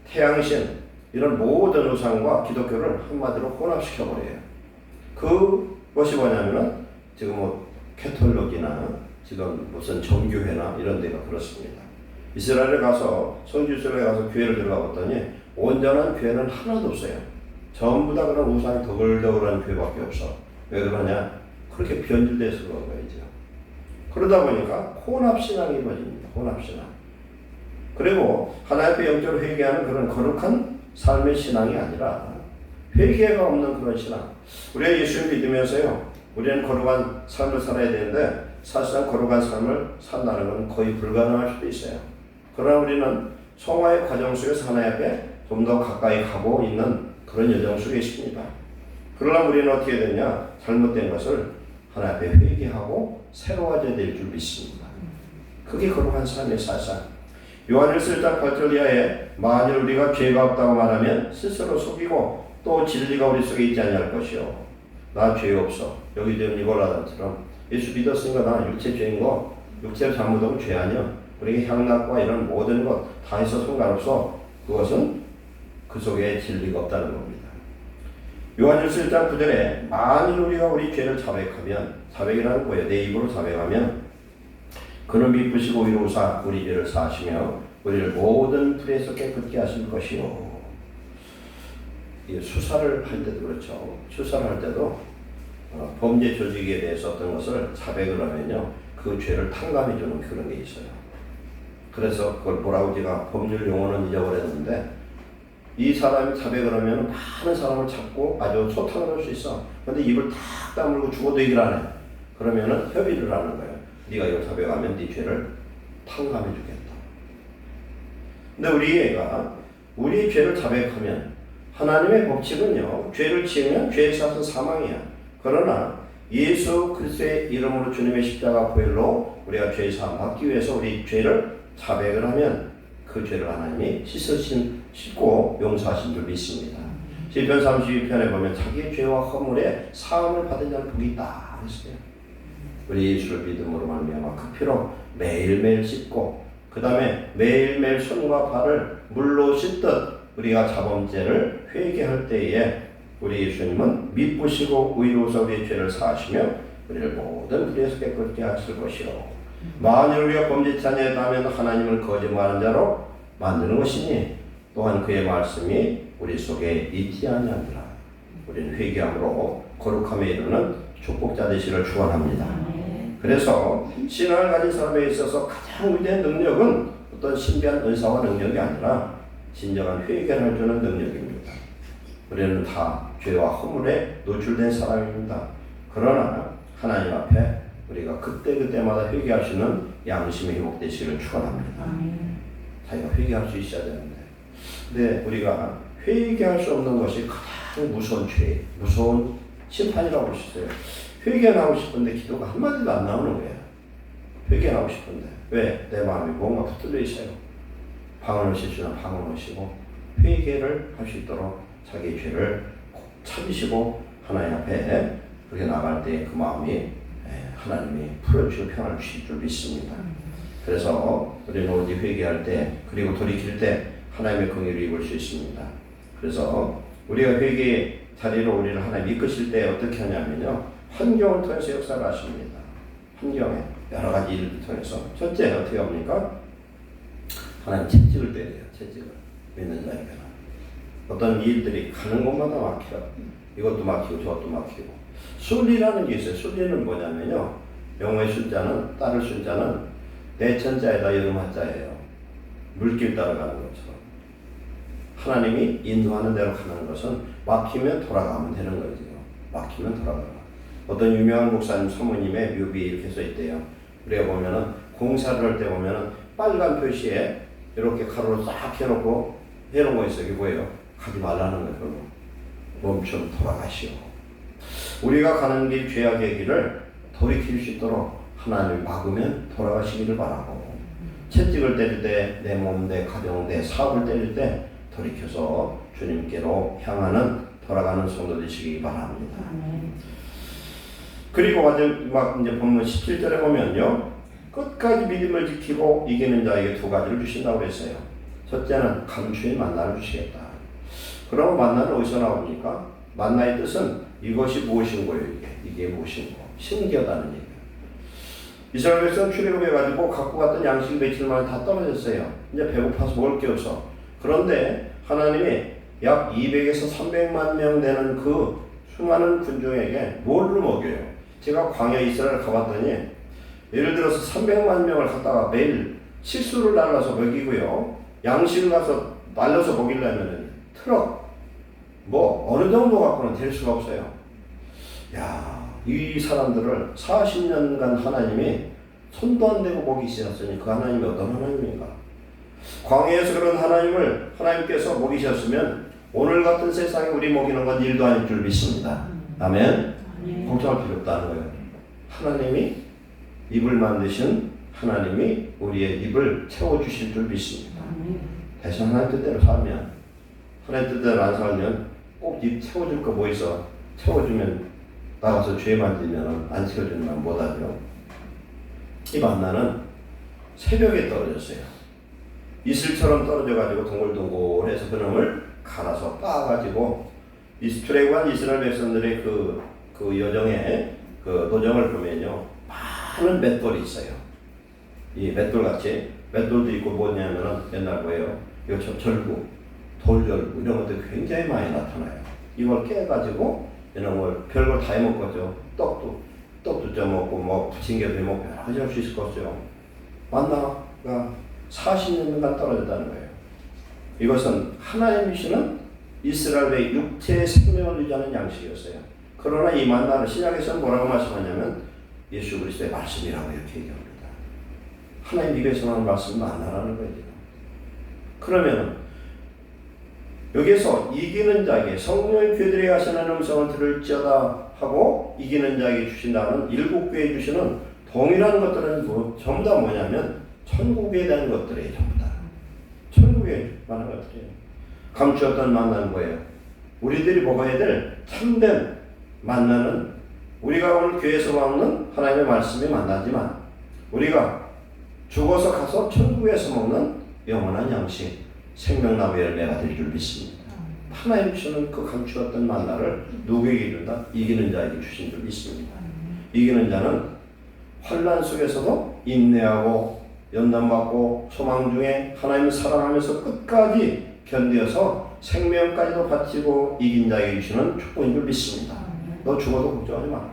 태양신 이런 모든 우상과 기독교를 한마디로 혼합시켜버려요. 그것이 뭐냐면은 지금 캐톨릭이나 지금 무슨 정교회나 이런 데가 그렇습니다. 이스라엘에 가서 성지순례에 가서 교회를 들어가 봤더니 온전한 교회는 하나도 없어요. 전부 다 그런 우상이 더글더글한 교회밖에 없어. 왜 그러냐? 그렇게 변질돼서 그런 거죠. 그러다 보니까 혼합신앙이 벌어집니다. 혼합신앙. 그리고 하나님 앞에 영적으로 회개하는 그런 거룩한 삶의 신앙이 아니라 회개가 없는 그런 신앙. 우리가 예수를 믿으면서요. 우리는 거룩한 삶을 살아야 되는데 사실상 거룩한 삶을 산다는 건 거의 불가능할 수도 있어요. 그러나 우리는 성화의 과정 속에서 하나님 앞에 좀 더 가까이 가고 있는 그런 여정 속에 있습니다. 그러나 우리는 어떻게 되냐? 잘못된 것을 하나님 앞에 회개하고 새로워져야 될 줄 믿습니다. 그게 거룩한 삶의 사상. 요한일서 1장 8절 이하에 만일 우리가 죄가 없다고 말하면 스스로 속이고 또 진리가 우리 속에 있지 아니할 것이요. 나 죄 없어. 여기 지금 니골라당처럼 예수 믿었으니까 나 육체 죄인 거 육체를 잘못하면 죄 아니야. 우리에게 향락과 이런 모든 것 다 해서 상관없어. 그것은 그 속에 진리가 없다는 겁니다. 요한일서 1장 9절에 만일 우리가 우리 죄를 자백하면, 자백이라는 거예요. 내 입으로 자백하면 그는 미쁘시고 의로우사 우리 죄를 사하시며 우리를 모든 불에서 깨끗게 하실 것이요. 이 수사를 할 때도 그렇죠. 수사를 할 때도 범죄 조직에 대해서 어떤 것을 자백을 하면요, 그 죄를 탕감해 주는 그런 게 있어요. 그래서 그걸 뭐라고 제가 법률 용어는 잊어버렸는데, 이 사람이 자백을 하면 많은 사람을 잡고 아주 소탕을 할 수 있어. 근데 입을 탁 다물고 죽어도 얘기를 안 해. 그러면은 협의를 하는 거예요. 네가 이걸 자백하면 네 죄를 탕감해 주겠다. 근데 우리의 죄를 자백하면, 하나님의 법칙은요, 죄를 지으면 죄에 싸서 사망이야. 그러나 예수 그리스도의 이름으로 주님의 십자가 보혈로 우리가 죄 사함 받기 위해서 우리 죄를 자백을 하면 그 죄를 하나님이 씻고 용서하신 줄 믿습니다. 시편 32편에 보면 자기의 죄와 허물에 사함을 받은 자는 복이 있다 했어요. 우리 예수를 믿음으로 말미암아 그 피로 매일매일 씻고, 그 다음에 매일매일 손과 발을 물로 씻듯 우리가 자범죄를 회개할 때에 우리 예수님은 미쁘시고 의로우사 우리의 죄를 사하시며 우리를 모든 불의에서 깨끗게 하실 것이요, 만일 우리가 범죄치 아니하다면 하나님을 거짓말하는 자로 만드는 것이니 또한 그의 말씀이 우리 속에 있지 아니하니라. 우리는 회개함으로 거룩함에 이르는 축복자 되시기를 축원합니다. 그래서 신앙을 가진 사람에 있어서 가장 위대한 능력은 어떤 신비한 은사와 능력이 아니라 진정한 회개를 해주는 능력입니다. 우리는 다 죄와 허물에 노출된 사람입니다. 그러나 하나님 앞에 우리가 그때그때마다 회개할 수 있는 양심이 회복되시기를 축원합니다. 자기가 회개할 수 있어야 되는데, 근데 우리가 회개할 수 없는 것이 가장 무서운 죄, 무서운 심판이라고 볼 수 있어요. 회개하고 싶은데 기도가 한마디도 안 나오는 거예요. 회개하고 싶은데. 왜? 내 마음이 뭔가 붙들려 있어요. 방언을 실수나 방언을 하시고 회개를 할 수 있도록 자기 죄를 찾으시고 하나님 앞에 그렇게 나갈 때 그 마음이 하나님이 풀어주시고 평안을 주실 줄 믿습니다. 그래서 우리는 오직 회개할 때, 그리고 돌이킬 때 하나님의 긍휼을 입을 수 있습니다. 그래서 우리가 회개의 자리로 우리를 하나님 이끄실 때 어떻게 하냐면요, 환경을 통해서 역사를 하십니다. 환경에 여러 가지 일을 통해서. 첫째 어떻게 합니까? 하나님 채찍을 때려요. 채찍을. 믿는 자에게는 어떤 일들이 가는 곳마다 막혀요. 이것도 막히고 저것도 막히고. 순리라는 게 있어요. 순리는 뭐냐면요, 영어의 숫자는, 따를 숫자는 대천자에다 여름 한자예요. 물길 따라가는 것처럼 하나님이 인도하는 대로 가는 것은 막히면 돌아가면 되는 거죠. 막히면 돌아가라. 어떤 유명한 목사님 사모님의 묘비에 이렇게 써 있대요. 우리가 보면은 공사를 할 때 보면은 빨간 표시에 이렇게 가로로 싹 해놓고 해놓은 거 있어요. 이게 뭐예요? 가지 말라는 거예요. 멈춰 돌아가시오. 우리가 가는 길, 죄악의 길을 돌이킬 수 있도록 하나님을 막으면 돌아가시기를 바라고, 채찍을 때릴 때 내 몸, 내 가정, 내 사업을 때릴 때 돌이켜서 주님께로 향하는 돌아가는 성도 되시기 바랍니다. 그리고 마지막 이제 본문 17절에 보면요, 끝까지 믿음을 지키고 이기는 자에게 두 가지를 주신다고 했어요. 첫째는 감추인 만나를 주시겠다. 그럼 만나는 어디서 나옵니까? 만나의 뜻은 이것이 무엇인 거예요. 이게 무엇인 거? 신기하다는 얘기예요. 이스라엘 백성 출애굽해가지고 갖고 갔던 양식이 며칠 만에 다 떨어졌어요. 이제 배고파서 먹을 게 없어. 그런데 하나님이 약 200에서 300만 명 되는 그 수많은 군중에게 뭐를 먹여요? 제가 광야 이스라엘 가봤더니 예를 들어서 300만 명을 갖다가 매일 식수를 날라서 먹이고요, 양식을 가서 날려서 먹이려면 트럭 뭐 어느 정도 갖고는 될 수가 없어요. 야, 이 사람들을 40년간 하나님이 손도 안 대고 먹이셨으니 그 하나님이 어떤 하나님인가? 광야에서 그런 하나님을 하나님께서 먹이셨으면 오늘 같은 세상에 우리 먹이는 건 일도 아닐 줄 믿습니다. 아멘. 걱정할 필요 없다는 거예요. 하나님이 입을 만드신 하나님이 우리의 입을 채워주실 줄 믿습니다. 대신 하나님 뜻대로 살면, 하나님 뜻대로 안 살면 꼭 입 채워줄 거 뭐 있어? 채워주면 나가서 죄 만지면 안 채워주면 못하죠. 이 만나는 새벽에 떨어졌어요. 이슬처럼 떨어져가지고 동글동글해서 그놈을 갈아서 빻아가지고 출애굽한 이스라엘 백성들의 그 여정에 그 도정을 보면요, 많은 맷돌이 있어요. 이 맷돌같이, 맷돌도 있고 뭐냐면은 옛날 뭐예요? 이거 절구, 돌결 이런 것들이 굉장히 많이 나타나요. 이걸 깨가지고 이런 걸 별걸 다 해먹거죠. 떡도 쪄먹고 뭐 부침개도 해먹고 여러 가지 할 수 있을 것이죠. 만나가 40년간 떨어졌다는 거예요. 이것은 하나님이 주시는 이스라엘의 육체의 생명을 유지하는 양식이었어요. 그러나 이 만나를 신약에서는 뭐라고 말씀하냐면 예수 그리스도의 말씀이라고 이렇게 얘기합니다. 하나님 입에서 나오는 말씀은 만나라는 거예요. 그러면 여기서 이기는 자에게 성령의 귀들이 하시는 음성을 들을지어다 하고 이기는 자에게 주신다는 7교회에 주시는 동일한 것들은 전부 다 뭐냐면 천국에 대한 것들이에요. 전부 다 천국에 관한 것들이에요. 감추었던 만나는 거예요. 우리들이 먹어야 될 참된 만나는 우리가 오늘 교회에서 먹는 하나님의 말씀이 만나지만 우리가 죽어서 가서 천국에서 먹는 영원한 양식 생명나무 열매가 될 줄 믿습니다. 하나님 주시는 그 감추었던 만나를 누구에게 준다? 이기는 자에게 주신 줄 믿습니다. 이기는 자는 환난 속에서도 인내하고 연단받고 소망 중에 하나님을 사랑하면서 끝까지 견뎌서 생명까지도 바치고 이긴 자에게 주시는 축복인 줄 믿습니다. 너 죽어도 걱정하지 마라.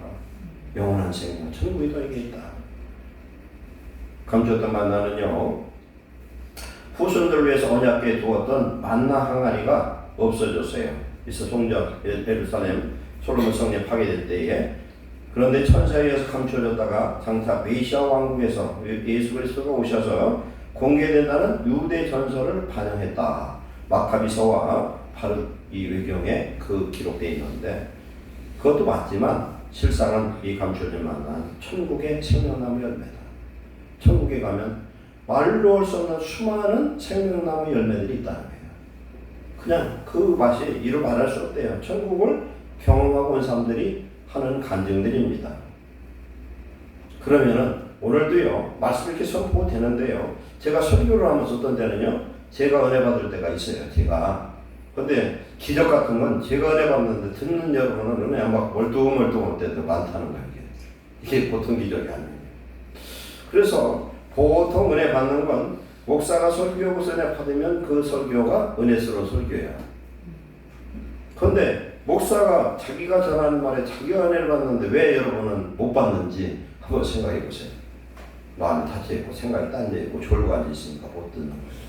영원한 생명 천국이 너에게 있다. 감추었던 만나는요, 후손들을 위해서 언약궤에 두었던 만나 항아리가 없어졌어요. 그래서 성전 예루살렘 솔로몬 성전 파괴될 때에. 그런데 천사에 의해서 감춰졌다가 장차 메시아 왕국에서 예수 그리스도가 오셔서 공개된다는 유대 전설을 반영했다. 마카비서와 바로 이 외경에 그 기록되어 있는데 그것도 맞지만 실상은 이 감춰진 만난 천국의 생명나무 열매다. 천국에 가면 말로 할 수 없는 수많은 생명나무 열매들이 있다는 거예요. 그냥 그 맛이 이루 말할 수 없대요. 천국을 경험하고 온 사람들이 하는 간증들입니다. 그러면은 오늘도요 말씀 이렇게 선포가 되는데요. 제가 설교를 하면서 어떤 때는요 제가 은혜 받을 때가 있어요. 제가 근데 기적 같은 건 제가 은혜 받는데 듣는 여러분은 은혜 막 멀뚱멀뚱할 때도 많다는 거예요. 이게 보통 기적이 아니에요. 그래서 보통 은혜 받는 건 목사가 설교하고서 은혜 받으면 그 설교가 은혜스러운 설교예요. 그런데 목사가 자기가 전하는 말에 자기가 은혜를 받는데 왜 여러분은 못 받는지 한번 생각해 보세요. 마음이 닫혀있고 생각이 딴 데 있고 졸고 앉아있으니까 못 듣는 거예요.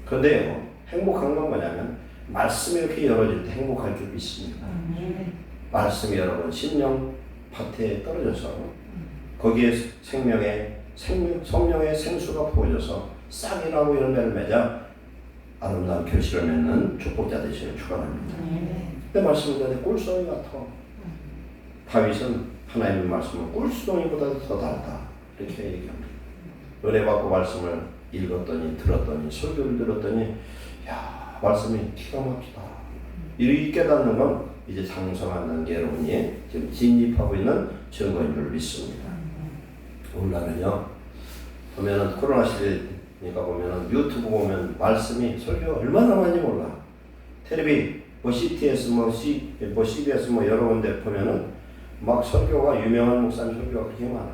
그런데요 행복한 건 뭐냐면 말씀이 이렇게 열어질 때 행복할 줄 믿습니다. 말씀이 여러분 심령 밭에 떨어져서 거기에 성령의 생수가 부어져서 싹이 나고 열매를 맺어 아름다운 결실을 맺는 축복자 되시길 축원합니다. 내 말씀은 내 꿀송이 같아. 다윗은 하나님의 말씀은 꿀송이보다 더 달다 이렇게 얘기합니다. 은혜 받고 말씀을 읽었더니 들었더니 설교를 들었더니 야 말씀이 기가 막히다. 이렇게 깨닫는 건 이제 장성한 단계 여러분이 지금 진입하고 있는 증거인 줄 믿습니다. 오늘날은요 보면은 코로나 시대니까 보면은 유튜브 보면 말씀이 설교 얼마나 많이 몰라. 텔레비 뭐 CTS 뭐 CBS 뭐 여러 군데 보면은 막 설교가 유명한 목사님 설교가 그렇게 많아.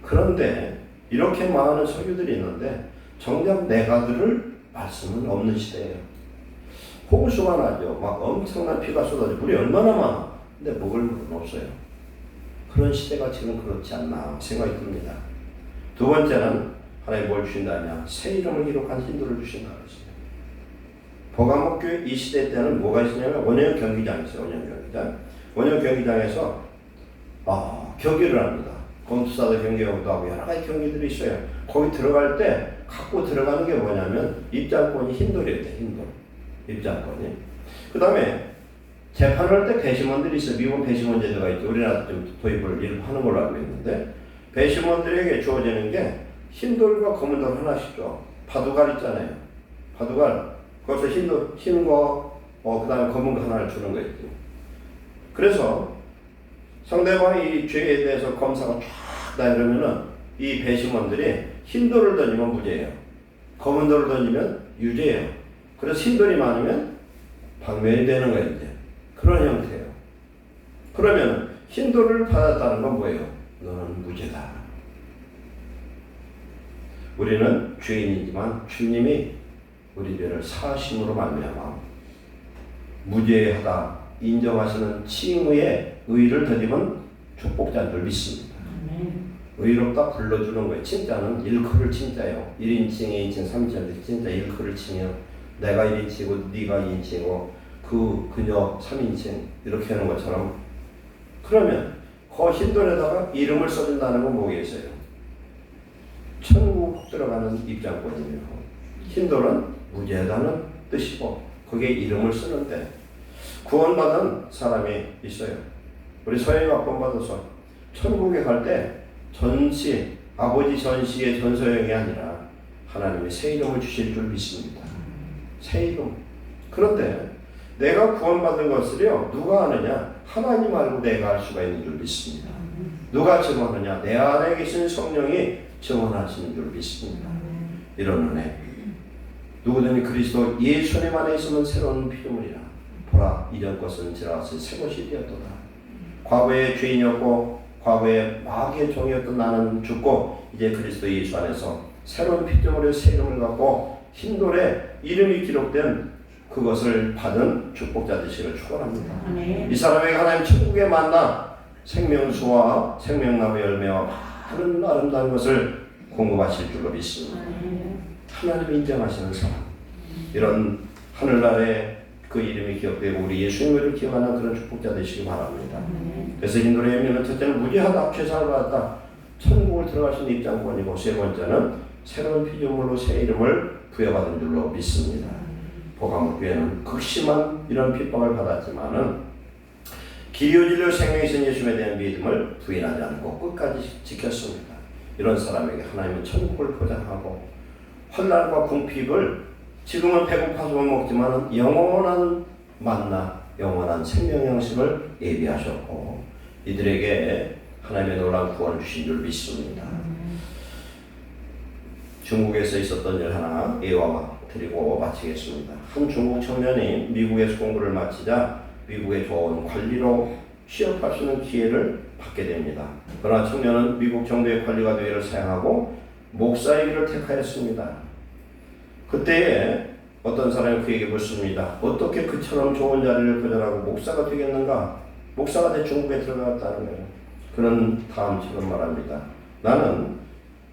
그런데 이렇게 많은 설교들이 있는데 정작 내가 들을 말씀은 없는 시대예요. 호구수가 나죠. 막 엄청난 피가 쏟아져. 물이 얼마나 많아. 근데 먹을 물은 없어요. 그런 시대가 지금 그렇지 않나 생각이 듭니다. 두 번째는 하나님 뭘 주신다냐? 새 이름을 기록한 힌두를 주신다 그랬어요. 보감목교회 이 시대 때는 뭐가 있었냐면 원형 경기장이 있어요. 원형 경기장에서 경기를 합니다. 검투사도 경기하고도 하고 여러 가지 경기들이 있어요. 거기 들어갈 때 갖고 들어가는 게 뭐냐면 입장권이 힌돌이에요. 힌돌. 입장권이. 그 다음에 재판을 할 때 배심원들이 있어요. 미국 배심원 제도가 있죠. 우리나라도 좀 도입을 하는 걸로 알고 있는데 배심원들에게 주어지는 게 흰돌과 검은 돌 하나씩 줘. 바둑알 있잖아요. 바둑알. 거기서 흰 거, 그 다음에 검은 거 하나를 주는 거 있죠. 그래서 상대방이 이 죄에 대해서 검사가 쫙 이러면은 이 배심원들이 흰 돌을 던지면 무죄예요. 검은 돌을 던지면 유죄예요. 그래서 흰 돌이 많으면 방면이 되는 거예요. 이제. 그런 형태예요. 그러면 흰 돌을 받았다는 건 뭐예요? 너는 무죄다. 우리는 죄인이지만 주님이 우리들을 사심으로 말미암아 무죄하다 인정하시는 칭의의 의를 드리면 축복자인 줄 믿습니다. 의롭다 불러주는 거예요. 칭자는 일컬을 칭자예요. 1인칭, 2인칭, 3인칭, 칭자 일컬을 칭이요. 내가 1인칭이고 네가 2인칭이고 그녀 3인칭 이렇게 하는 것처럼, 그러면 그 힌돈에다가 이름을 써준다는 건 뭐겠어요? 천국 들어가는 입장권이에요. 힌돈은 무죄하다는 뜻이고 거기에 이름을 쓰는데 구원받은 사람이 있어요. 우리 서영이가 구원받아서 천국에 갈 때 전시, 아버지 전시의 전서영이 아니라 하나님이 새 이름을 주실 줄 믿습니다. 새 이름. 그런데 내가 구원받은 것을요 누가 아느냐? 하나님 알고 내가 알 수가 있는 줄 믿습니다. 누가 증언하느냐? 내 안에 계신 성령이 증언하시는 줄 믿습니다. 이런 은혜. 누구든지 그리스도 예수님 안에 있으면 새로운 피조물이라. 보라, 이전 것은 지나갔으니 새 것이 되었도다. 과거에 죄인이었고 과거에 마귀의 종이었던 나는 죽고 이제 그리스도 예수 안에서 새로운 피조물의 새 이름을 갖고 흰돌에 이름이 기록된 그것을 받은 축복자 되시기를 축원합니다. 이 사람에게 하나님 천국에 만나 생명수와 생명나무 열매와 많은 아름다운 것을 공급하실 줄로 믿습니다. 하나님 인정하시는 사람, 이런 하늘나라에 그 이름이 기억되고 우리 예수님을 기억하는 그런 축복자 되시기 바랍니다. 그래서 흰돌의 열매는 첫째는 무죄하다, 죄사를 받았다, 천국을 들어갈 수 있는 입장권이고, 세 번째는 새로운 피조물로 새 이름을 부여받은 줄로 믿습니다. 보가목교회는 극심한 이런 핍박을 받았지만은 길이요 진리요 생명이신 예수님에 대한 믿음을 부인하지 않고 끝까지 지켰습니다. 이런 사람에게 하나님은 천국을 보장하고 환난과 궁핍을 지금은 배고파서 못 먹지만은 영원한 만나, 영원한 생명 양식을 예비하셨고 이들에게 하나님의 놀라운 구원을 주신 줄 믿습니다. 중국에서 있었던 일 하나 예화 드리고 마치겠습니다. 한 중국 청년이 미국에서 공부를 마치자 미국의 좋은 관리로 취업할 수 있는 기회를 받게 됩니다. 그러나 청년은 미국 정부의 관리가도회를 사용하고 목사의 길을 택하였습니다. 그때에 어떤 사람이 그에게 묻습니다. 어떻게 그처럼 좋은 자리를 거절하고 목사가 되겠는가? 목사가 돼 중국에 들어갔다는 거예요. 그는 다음처럼 말합니다. 나는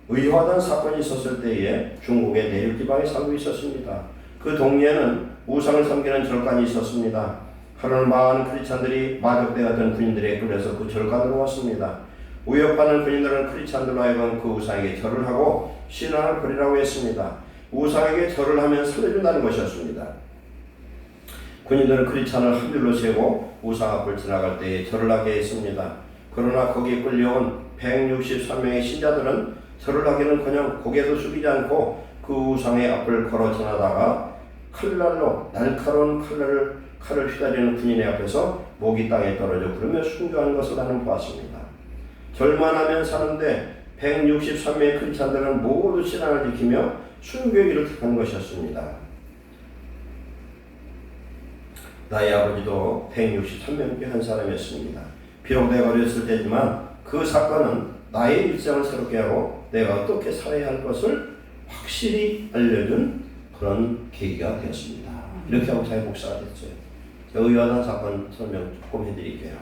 의화단 사건이 있었을 때에 중국의 내륙지방에 살고 있었습니다. 그 동네에는 우상을 섬기는 절간이 있었습니다. 하루는 많은 크리스찬들이 마적되었던 군인들에 끌려서 그 절간으로 왔습니다. 우역하는 군인들은 크리스찬들로 하여금 그 우상에게 절을 하고 신앙을 버리라고 했습니다. 우상에게 절을 하면 살려준다는 것이었습니다. 군인들은 크리스찬을 한 줄로 세고 우상 앞을 지나갈 때에 절을 하게 했습니다. 그러나 거기에 끌려온 163명의 신자들은 절을 하기는커녕 고개도 숙이지 않고 그 우상의 앞을 걸어 지나다가 칼날로 날카로운 칼을 휘날리는 군인의 앞에서 목이 땅에 떨어져 그러며 순교하는 것을 나는 보았습니다. 절만 하면 사는데 163명의 크리스찬들은 모두 신앙을 지키며 순교의 길을 택한 것이었습니다. 나의 아버지도 163명 중에 한 사람이었습니다. 비록 내가 어렸을 때지만 그 사건은 나의 일상을 새롭게 하고 내가 어떻게 살아야 할 것을 확실히 알려준 그런 계기가 되었습니다. 이렇게 하고 자기 목사가 됐어요. 의화단 사건 설명 조금 해드릴게요.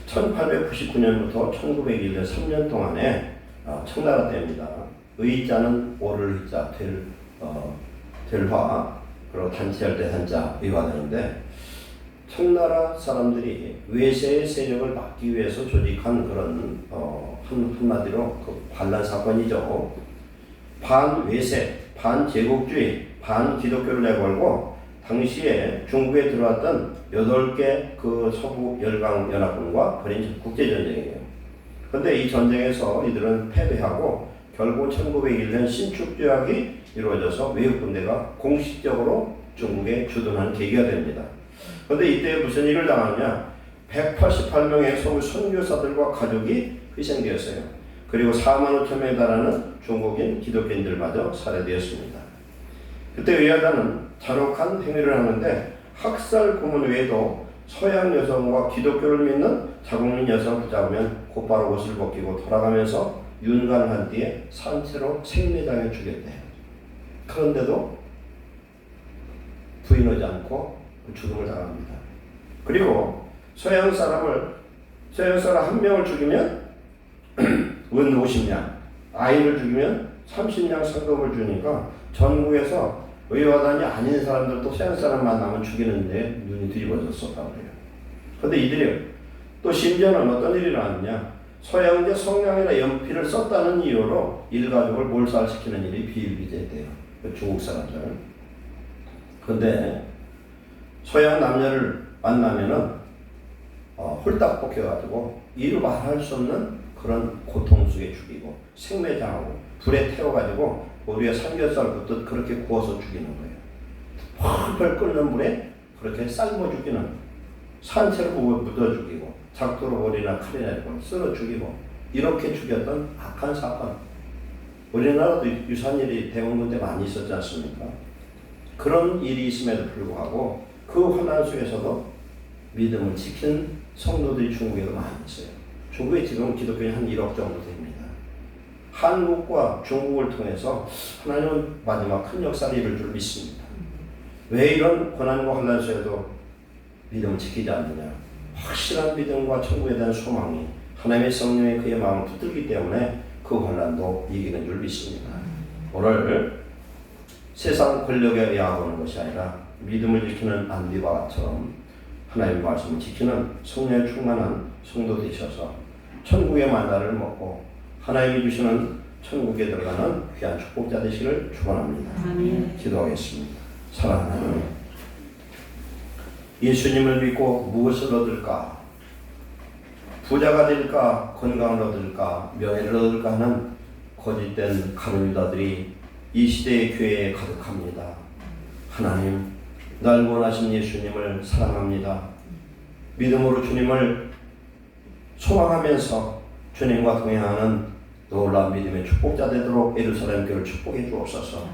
1899년부터 1901년 3년 동안에 청나라 때입니다. 의자는 오를 의자, 될화, 그리고 단체할 때 한자 의화단인데 청나라 사람들이 외세의 세력을 막기 위해서 조직한 그런 한마디로 그 반란 사건이죠. 반외세, 반제국주의, 반기독교를 내걸고 당시에 중국에 들어왔던 8개 그 서부 열강 연합군과 벌인 국제전쟁이에요. 그런데 이 전쟁에서 이들은 패배하고 결국 1901년 신축조약이 이루어져서 외국 군대가 공식적으로 중국에 주둔한 계기가 됩니다. 그런데 이때 무슨 일을 당하냐? 188명의 서구 선교사들과 가족이 희생되었어요. 그리고 4만 5천 명에 달하는 중국인 기독교인들마저 살해되었습니다. 그때 의화단은 잔혹한 행위를 하는데 학살 고문 외에도 서양 여성과 기독교를 믿는 자국민 여성을 붙잡으면 곧바로 옷을 벗기고 돌아가면서 윤관을 한 뒤에 산채로 생매장에 죽였대요. 그런데도 부인하지 않고 죽음을 당합니다. 그리고 서양 사람 한 명을 죽이면 은 50냥, 아이를 죽이면 30냥 상금을 주니까 전국에서 의화단이 아닌 사람들도 서양 사람 만나면 죽이는데 눈이 뒤집어졌었다고 해요. 그런데 이들이 또 심지어는 어떤 일이 나왔냐, 서양제 성냥이나 연필을 썼다는 이유로 일가족을 몰살시키는 일이 비일비재했대요. 중국 사람들. 그런데 서양 남녀를 만나면은 홀딱 벗겨가지고 이루 말할 수 없는 그런 고통 속에 죽이고 생매장하고 불에 태워가지고 우리가 삼겹살 굽듯 그렇게 구워서 죽이는 거예요. 펄펄 끓는 물에 그렇게 삶아 죽이는, 산채로 묻어 죽이고 작두로 머리나 칼이나 쓸어 죽이고 이렇게 죽였던 악한 사건. 우리나라도 유산일이 대원군 때 많이 있었지 않습니까? 그런 일이 있음에도 불구하고 그 환난 속에서도 믿음을 지킨 성도들이 중국에도 많이 있어요. 중국에 지금 기독교인이 한 1억 정도 됩니다. 한국과 중국을 통해서 하나님은 마지막 큰 역사를 이룰 줄 믿습니다. 왜 이런 고난과 환난 속에도 믿음을 지키지 않느냐? 확실한 믿음과 천국에 대한 소망이 하나님의 성령의 그의 마음을 붙들기 때문에 그 환난도 이기는 줄 믿습니다. 오늘 세상 권력에 의하는 것이 아니라 믿음을 지키는 안디바처럼 하나님의 말씀을 지키는 성령에 충만한 성도 되셔서 천국의 만나를 먹고 하나님이 주시는 천국에 들어가는 귀한 축복자 되시기를 축원합니다. 기도하겠습니다. 사랑하는 하나님, 예수님을 믿고 무엇을 얻을까? 부자가 될까? 건강을 얻을까? 명예를 얻을까? 하는 거짓된 가룟유다들이 이 시대의 교회에 가득합니다. 하나님, 날 원하신 예수님을 사랑합니다. 믿음으로 주님을 소망하면서 주님과 동행하는 놀라운 믿음의 축복자 되도록 예루살렘 교회를 축복해 주옵소서.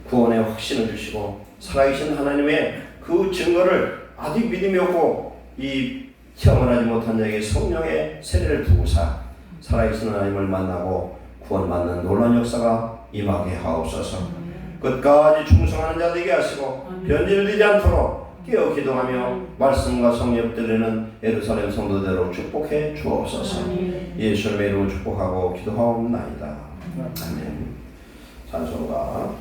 구원의 확신을 주시고 살아계신 하나님의 그 증거를 아직 믿음이 없고 이 체험을 하지 못한 자에게 성령의 세례를 부으사 살아계신 하나님을 만나고 구원받는 놀라운 역사가 임하게 하옵소서. 끝까지 충성하는 자 되게 하시고 변질되지 않도록 깨어 기도하며 말씀과 성령 들리는 예루살렘 성도대로 축복해 주옵소서. 예수님의 이름으로 축복하고 기도하옵나이다. 아멘. 찬송가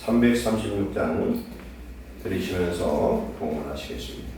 336장 들으시면서 봉헌하시겠습니다.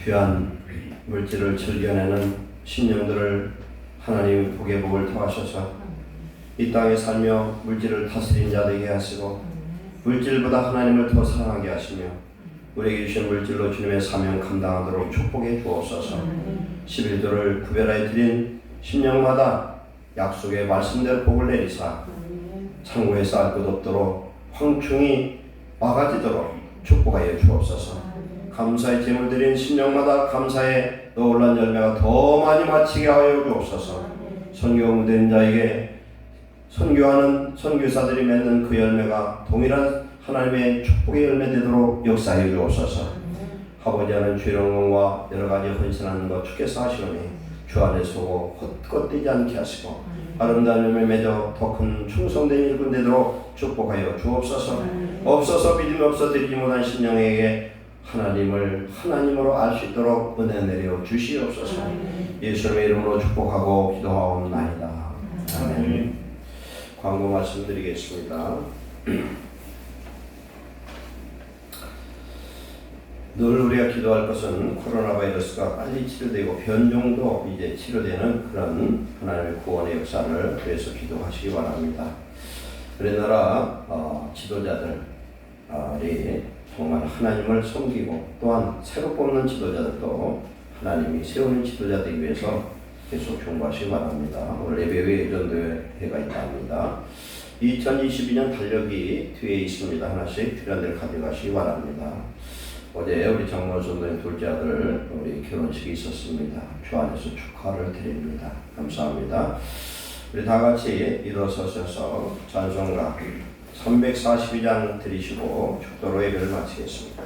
귀한 물질을 즐겨내는 심령들을 하나님 복의 복을 더하셔서 이 땅에 살며 물질을 다스린 자 되게 하시고 물질보다 하나님을 더 사랑하게 하시며 우리에게 주신 물질로 주님의 사명 감당하도록 축복해 주옵소서. 11조를 구별하여 드린 심령마다 약속의 말씀대로 복을 내리사 창고에 쌓을 것 없도록 황충이 막아지도록 축복하여 주옵소서. 감사의 제물 드린 심령마다 감사의 놀란 열매가 더 많이 마치게 하여 주옵소서. 선교 무대인 자에게 선교하는 선교사들이 맺는 그 열매가 동일한 하나님의 축복의 열매 되도록 역사해 주옵소서. 아버지 하는 죄령과 여러 가지 헌신하는 것 주께서 하시오니 주 안에 서고 헛것되지 않게 하시고 아름다운 열매 맺어 더 큰 충성된 일꾼 되도록 축복하여 주옵소서. 없어서 믿음이 없어 드리지 못한 신령에게 하나님을 하나님으로 알 수 있도록 은혜 내려 주시옵소서. 예수님의 이름으로 축복하고 기도하옵나이다. 아멘. 광고 말씀드리겠습니다. 늘 우리가 기도할 것은 코로나 바이러스가 빨리 치료되고 변종도 이제 치료되는 그런 하나님의 구원의 역사를 위해서 기도하시기 바랍니다. 우리나라 지도자들이 정말 하나님을 섬기고 또한 새로 뽑는 지도자들도 하나님이 세우는 지도자 되기 위해서 계속 경고하시기 바랍니다. 오늘 예배의 예전대회가 있다 합니다. 2022년 달력이 뒤에 있습니다. 하나씩 주련들 가져가시기 바랍니다. 어제 우리 장로원 선생님 둘째 아들 우리 결혼식이 있었습니다. 주 안에서 축하를 드립니다. 감사합니다. 우리 다 같이 일어서셔서 찬송가 342장 드리시고 축도로 예배를 마치겠습니다.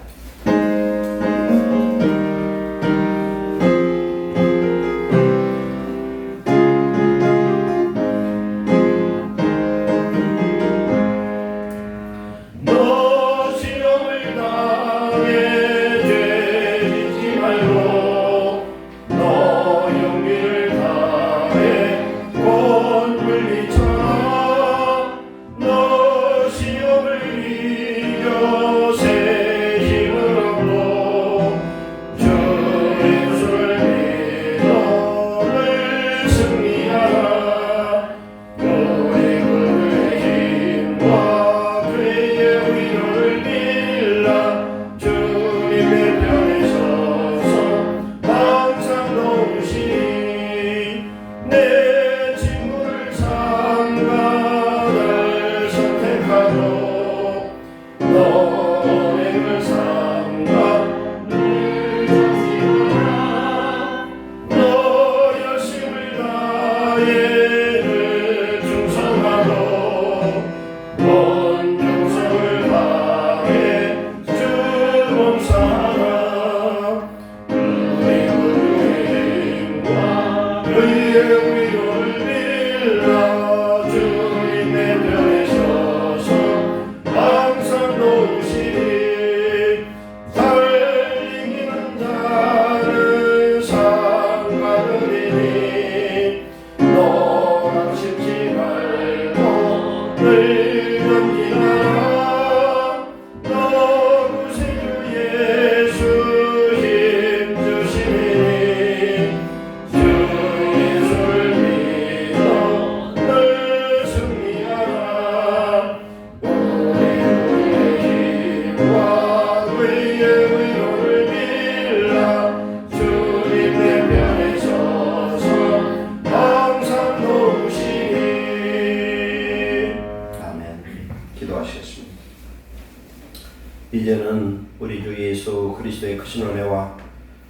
이제는 우리 주 예수 그리스도의 크신 은혜와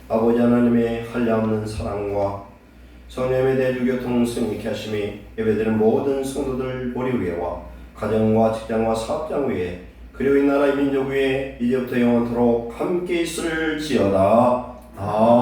아버지 하나님의 한량없는 사랑과 성령의 대주교통 승리케 하심이 예배드리는 모든 성도들 우리 위에와 가정과 직장과 사업장 위에 그리고 이 나라의 민족 위에 이제부터 영원토록 함께 있을지어다. 아멘.